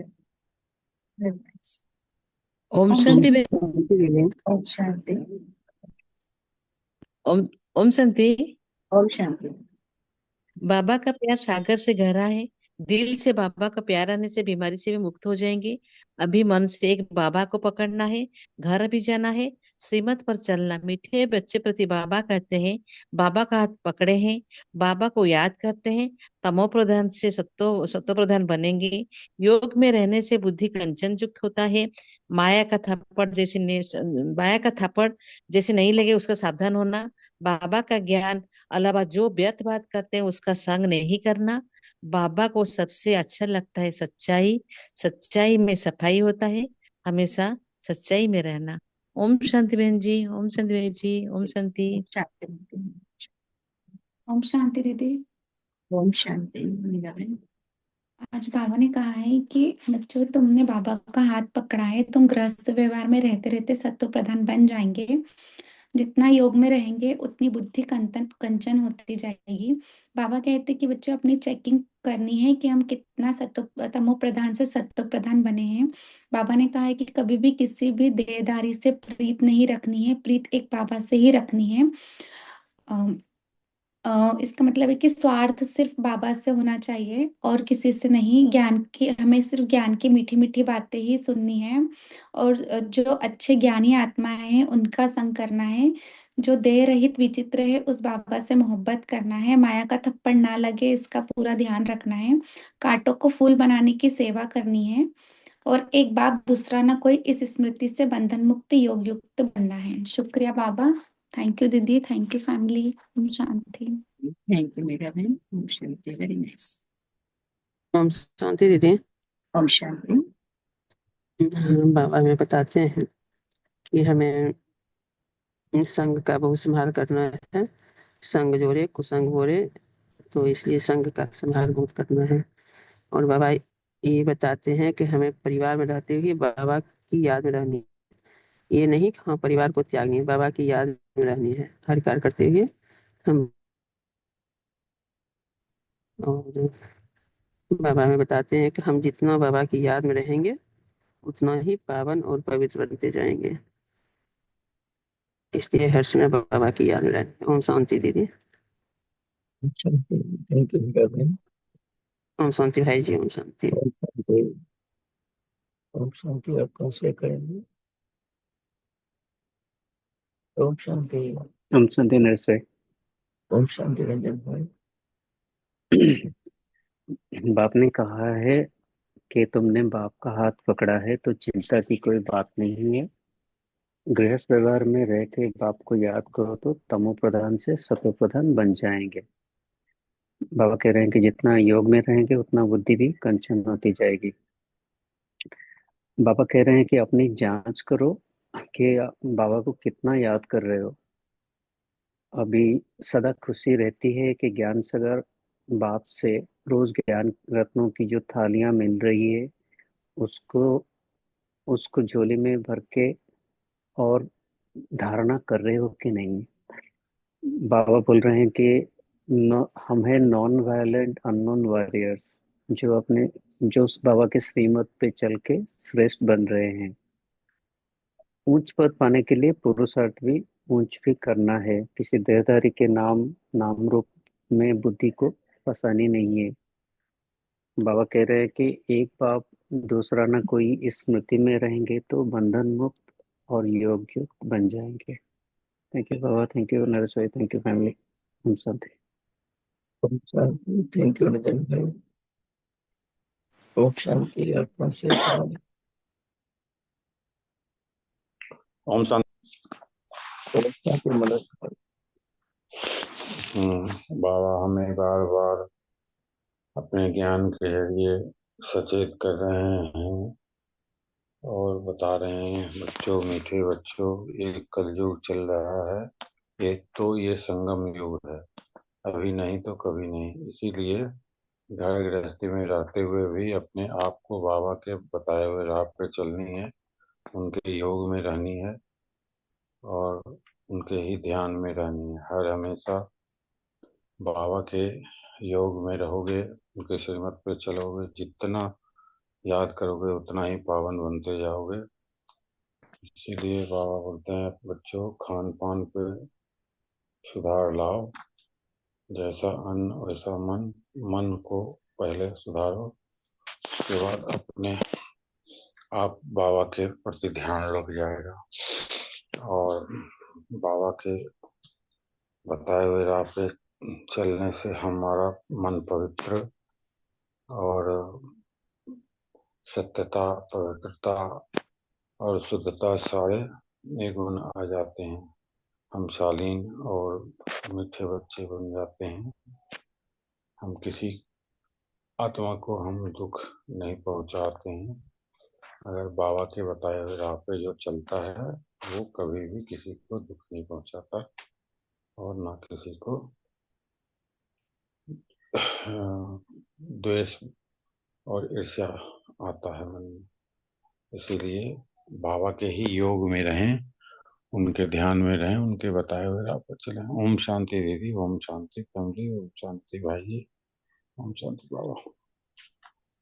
Very nice. ओम शांति बहन। ओम शांति। ओम ओम शांति। ओम शांति। बाबा का प्यार सागर से गहरा है। दिल से बाबा का प्यार आने से बीमारी से भी मुक्त हो जाएंगे। अभी मन से एक बाबा को पकड़ना है, घर भी जाना है, श्रीमत पर चलना। मीठे बच्चे प्रति बाबा कहते हैं, बाबा का हाथ पकड़े हैं, बाबा को याद करते हैं, तमो प्रधान से सत्तो प्रधान बनेंगे। योग में रहने से बुद्धि कंचन युक्त होता है। माया का थप्पड़ जैसे नहीं लगे उसका सावधान होना। बाबा का ज्ञान अलावा जो व्यर्थ बात करते हैं उसका संग नहीं करना। बाबा को सबसे अच्छा लगता है सच्चाई, सच्चाई में सफाई होता है, हमेशा सच्चाई में रहना। ओम शांति बहन जी। ओम शांति बहन जी। ओम शांति। ओम शांति दीदी। ओम शांति मीरा बहन। आज बाबा ने कहा है कि बच्चों तुमने बाबा का हाथ पकड़ा है, तुम गृहस्थ व्यवहार में रहते रहते सत्व प्रधान बन जाएंगे। जितना योग में रहेंगे उतनी बुद्धि कंचन होती जाएगी। बाबा कहते कि बच्चों अपनी चेकिंग करनी है कि हम कितना तमो प्रधान से सत्व प्रधान बने हैं। बाबा ने कहा है कि कभी भी किसी भी देहधारी से प्रीत नहीं रखनी है, प्रीत एक बाबा से ही रखनी है। इसका मतलब है कि स्वार्थ सिर्फ बाबा से होना चाहिए और किसी से नहीं। हमें सिर्फ ज्ञान की मीठी मीठी बातें ही सुननी है और जो अच्छे ज्ञानी आत्माएं हैं उनका संग करना है। जो देह रहित विचित्र है उस बाबा से मोहब्बत करना है। माया का थप्पड़ ना लगे इसका पूरा ध्यान रखना है। कांटों को फूल बनाने की सेवा करनी है और एक बाप दूसरा ना कोई, इस स्मृति से बंधन मुक्त योग युक्त बनना है। शुक्रिया बाबा। थैंक यू दीदी, थैंक यू फैमिली। शांति। थैंक यू मीरा बहन। ओम शांति। Very nice. ओम शांति दीदी। ओम शांति। बाबा हमें बताते हैं कि हमें संघ का बहुत संभाल करना है। संघ जोड़े कुसंग बोरे, तो इसलिए संघ का संभाल बहुत करना है। और बाबा ये बताते हैं कि हमें परिवार में रहते हुए बाबा की याद में रहनी है। ये नहीं कि हाँ परिवार को त्यागनी है, बाबा की याद में रहनी है हर कार्य करते हुए हम। और बाबा हमें बताते हैं कि हम जितना बाबा की याद में रहेंगे उतना ही पावन और पवित्र बनते जाएंगे। इसलिए हर समय बाबा की याद में रहें। ओम शांति दीदी। थैंक यू मीरा बहन। ओम शांति भाई जी। ओम शांति। ओम शांति। ओम शांति। आप कौन से करेंगे? ओम शांति। ओम शांति नरसरी। ओम शांति रंजन भाई। बाप ने कहा है कि तुमने बाप का हाथ पकड़ा है तो चिंता की कोई बात नहीं है। गृहस्थ व्यवहार में रह के बाप को याद करो तो तमो प्रधान से सतो प्रधान बन जाएंगे। बाबा कह रहे हैं कि जितना योग में रहेंगे उतना बुद्धि भी कंचन होती जाएगी। बाबा कह रहे हैं कि अपनी जांच करो कि बाबा को कितना याद कर रहे हो। अभी सदा खुशी रहती है कि ज्ञान सागर बाप से रोज ज्ञान रत्नों की जो थालियां मिल रही है उसको उसको झोली में भर के और धारणा कर रहे हो कि नहीं। बाबा बोल रहे हैं कि हम हैं नॉन वायलेंट अननोन वॉरियर्स जो उस बाबा के श्रीमत पे चल के श्रेष्ठ बन रहे हैं। ऊंच पद पाने के लिए पुरुषार्थ भी ऊंच भी करना है। किसी देहधारी के नाम रूप में बुद्धि को फंसानी नहीं है। बाबा कह रहे हैं कि एक बाप दूसरा ना कोई इस स्मृति में रहेंगे तो बंधन मुक्त और योग्य बन जाएंगे। थैंक यू बाबा, थैंक यू नरेश भाई, थैंक यू फैमिली। हम सब ओम शांति। थैंक यू नितिन भाई। ओम शांति। आत्मा से करेंगे। ओम शांति। ओम शांति मनोज भाई। बाबा हमें बार बार अपने ज्ञान के जरिए सचेत कर रहे हैं और बता रहे हैं, बच्चों, मीठे बच्चों, एक कलयुग चल रहा है। एक तो ये संगम युग है, अभी नहीं तो कभी नहीं। इसीलिए घर गृहस्थी में रहते हुए भी अपने आप को बाबा के बताए हुए राह पे चलनी है, उनके योग में रहनी है और उनके ही ध्यान में रहनी है। हर हमेशा बाबा के योग में रहोगे, उनके श्रीमत पे चलोगे, जितना याद करोगे उतना ही पावन बनते जाओगे। इसीलिए बाबा बोलते हैं, बच्चों, खान पान पे सुधार लाओ। जैसा अन्न वैसा मन। मन को पहले सुधारो, उसके बाद अपने आप बाबा के प्रति ध्यान लग जाएगा और बाबा के बताए हुए राह पे चलने से हमारा मन पवित्र और सत्यता, पवित्रता और शुद्धता सारे गुण आ जाते हैं। हम शालीन और मीठे बच्चे बन जाते हैं। हम किसी आत्मा को हम दुख नहीं पहुंचाते हैं। अगर बाबा के बताए हुए राह पे जो चलता है वो कभी भी किसी को दुख नहीं पहुंचाता और ना किसी को द्वेष और ईर्ष्या आता है मन में। इसीलिए बाबा के ही योग में रहें, उनके ध्यान में रहें, उनके बताए हुए राह पर चलें। ओम शांति दीदी, ओम शांति फैमिली, ओम शांति भाई, ओम शांति बाबा।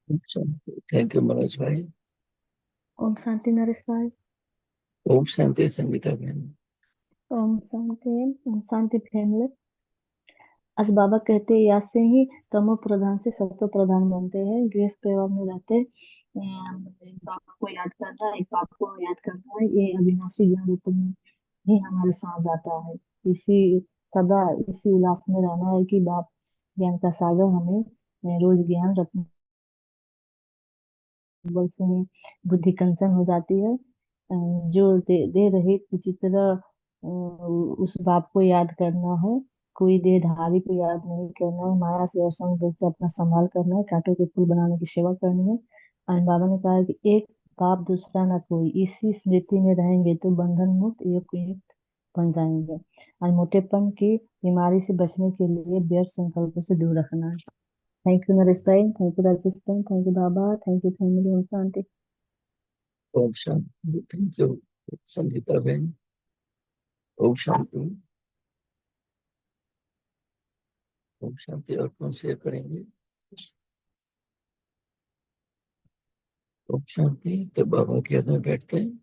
ओम शांति। थैंक यू मनोज भाई। ओम शांति नरेश भाई। ओम शांति संगीता बहन। ओम शांति फैमिली। आज बाबा कहते हैं, याद से ही तमो प्रधान से सत्व प्रधान बनते हैं। गृहस्थ परिवार में रहते एक बाप को याद करना, एक बाप को याद करना, ये अविनाशी ज्ञान रूप में ही हमारे साथ आता है। इसी सदा इसी उल्लास में रहना है कि बाप ज्ञान का सागर हमें रोज ज्ञान रत्न बल से ही बुद्धि कंचन हो जाती है। जो दे रहे किसी तरह उस बाप को याद करना है। कोई देहधारी को याद नहीं करना है। माया से और संग से अपना संभाल करना है। कांटों के फूल बनाने की सेवा करनी है। और बाबा ने कहा है कि एक बाप दूसरा ना कोई, इसी स्मृति में रहेंगे तो बंधन मुक्त योग युक्त बन जाएंगे। और मोटेपन की बीमारी से बचने के लिए व्यर्थ संकल्पों से दूर रखना है। थैंक यू नरेश भाई, थैंक यू राजेश भाई, थैंक यू बाबा, थैंक यू फैमिली। ओम शांति। ओम शांति। थैंक यू संगीता बहन। ओम शांति। ओम शांति। और कौन शेयर करेंगे? ओम शांति। तो बाबा के अंदर बैठते हैं।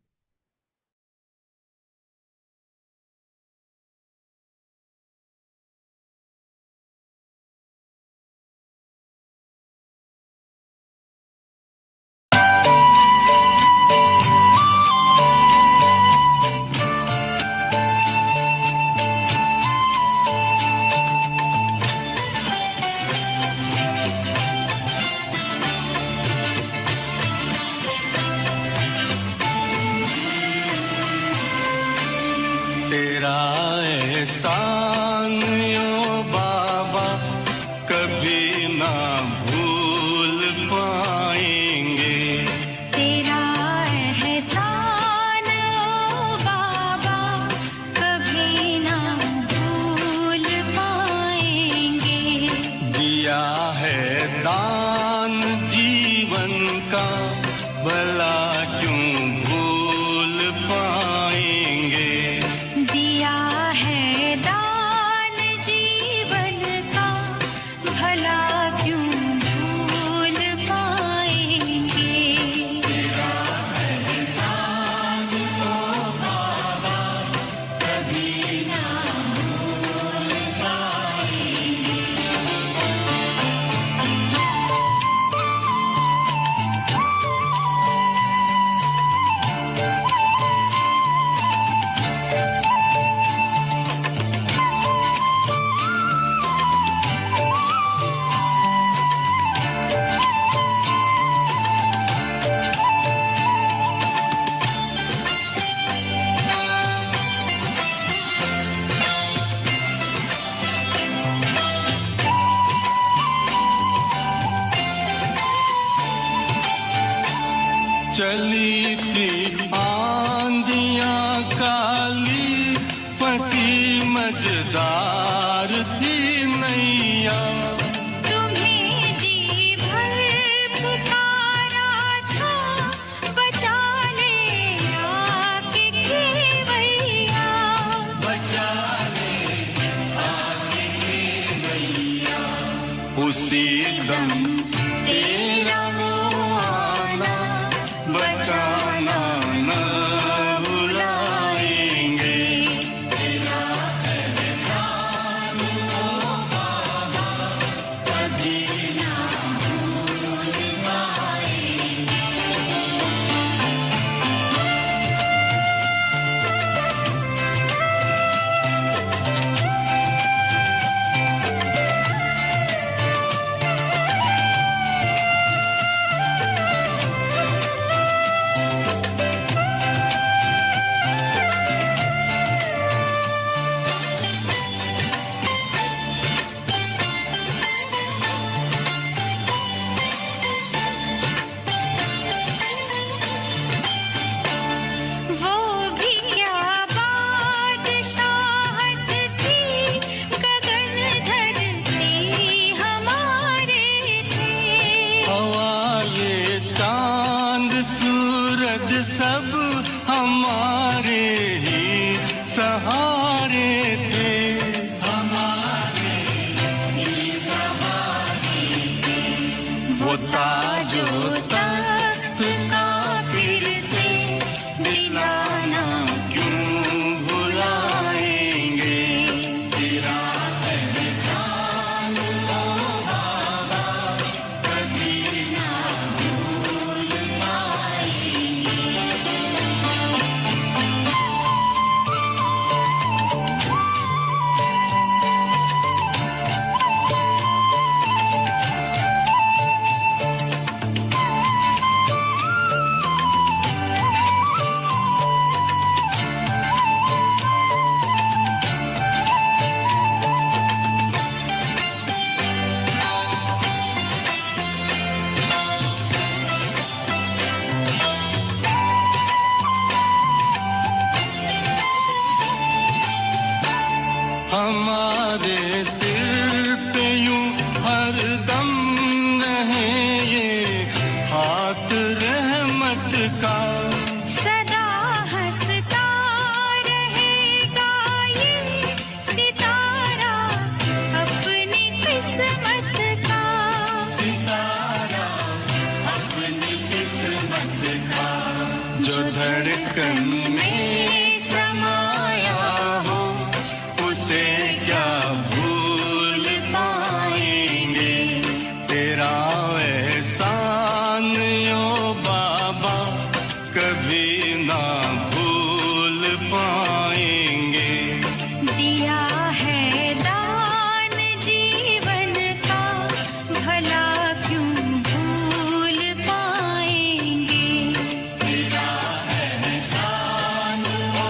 दान जीवन का, भला क्यों भूल पाएंगे। दिया है दान जीवन का, भला क्यों भूल पाएंगे। तेरा एहसान ओ बाबा कभी ना भूल पाएंगे। चली थी आंधियां काली, फंसी मझदार थी नैया। तुम्हें जी भर पुकारा था, बचा ले आके केवैया। बचा ले आके केवैया। उसी दम तेरा वो आना, बचाना न भुलाएंगे। तेरा एहसान ओ बाबा कभी ना भूल पाएंगे। वो भी क्या बादशाहत थी, गगन धरती हमारे थे। हवा ये चांद सूरज सब हमारे ही सहारे थे। हमारे ही सहारे थे। वो ताजो तख्त का फिर से दिलाना क्यों भुलाएंगे। तेरा एहसान ओ बाबा कभी ना भूल पाएंगे। हमारे सिर पे यूं हरदम रहे ये हाथ रहमत का। सदा हंसता रहेगा ये सितारा अपनी किस्मत का। सितारा अपनी किस्मत का। जो धड़कन में समाया हो, उसे क्या भूल पाएंगे। तेरा एहसान ओ बाबा कभी ना भूल पाएंगे। दिया है दान जीवन का, भला क्यों भूल पाएंगे। तेरा एहसान ओ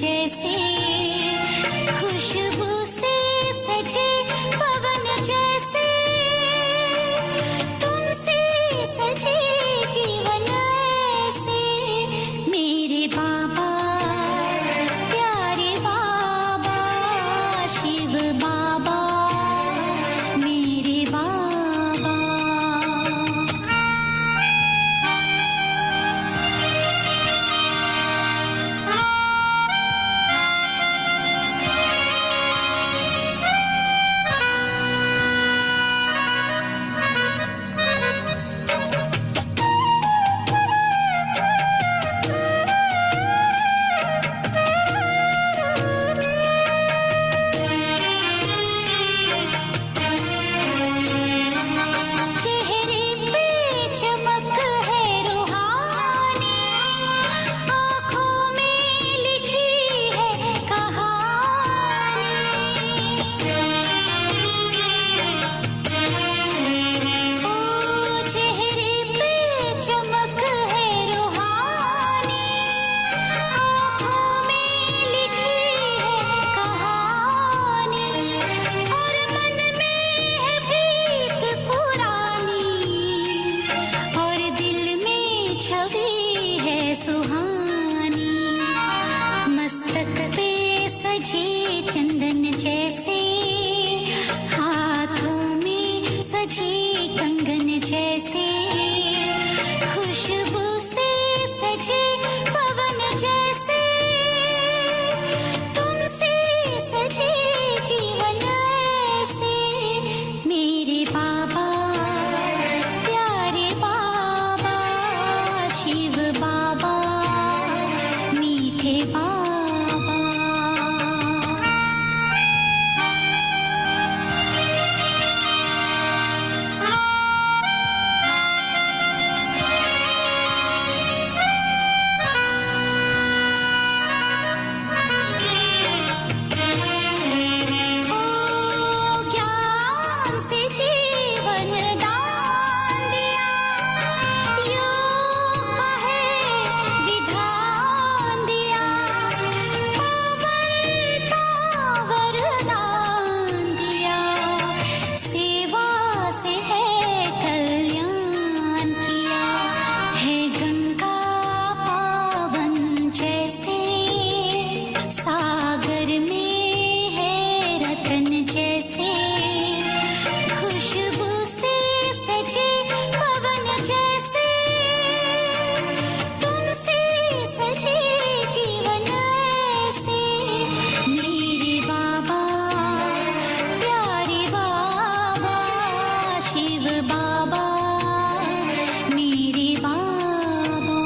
जैसे खुशबू से सजे पवन जैसे तुमसे सजे जीवन ऐसे मेरे बाबा प्यारे बाबा शिव बाबा मेरे बाबा। चेहरे पे चमक है रूहानी आँखों में लिखी है कहानी ओ चेहरे पे चमक है रूहानी आँखों में लिखी है कहानी और मन में है प्रीत पुरानी और दिल में छवि है सुहानी मस्तक पे सजे चंदन जैसे हाथों में सजे कंगन जैसे खुशबू से सजे पवन जैसे तुमसे सजे जीवन ऐसे मेरे बाबा प्यारे बाबा शिव बाबा मीठे बाबा। ओ ज्ञान से जीवन दान दिया योग का है विधान दिया पावन का वरदान दिया सेवा से है कल्याण किया है गंगा पावन जैसे सागर में है रतन जैसे खुशबू से सजे पवन जैसे तुमसे सजे जीवन ऐसे मेरे बाबा प्यारे बाबा शिव बाबा मेरे बाबा।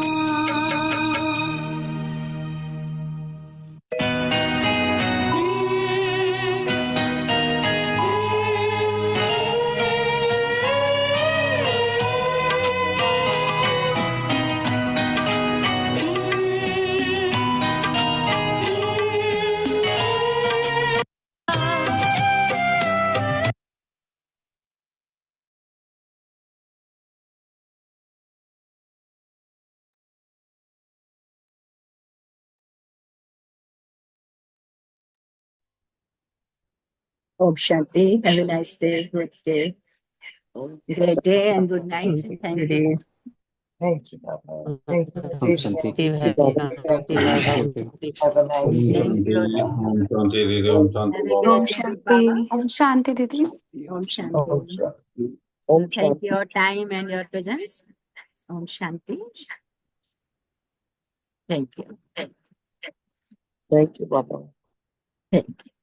Om Shanti. Have a nice day. Good day. Great day and good night. Thank you. Thank you, Baba. Thank you, Adesha. Shanti Thank you, Baba. Thank you, Baba. Have a nice day. Thank you. Om Shanti दीदी, Om Shanti Have a Baba. great day, Baba. Om Shanti Didi. Om Om Shanti. Shanti. Om Thank Shanti. your time and your presence. Om Shanti. Thank you. Thank you, Baba. Thank you.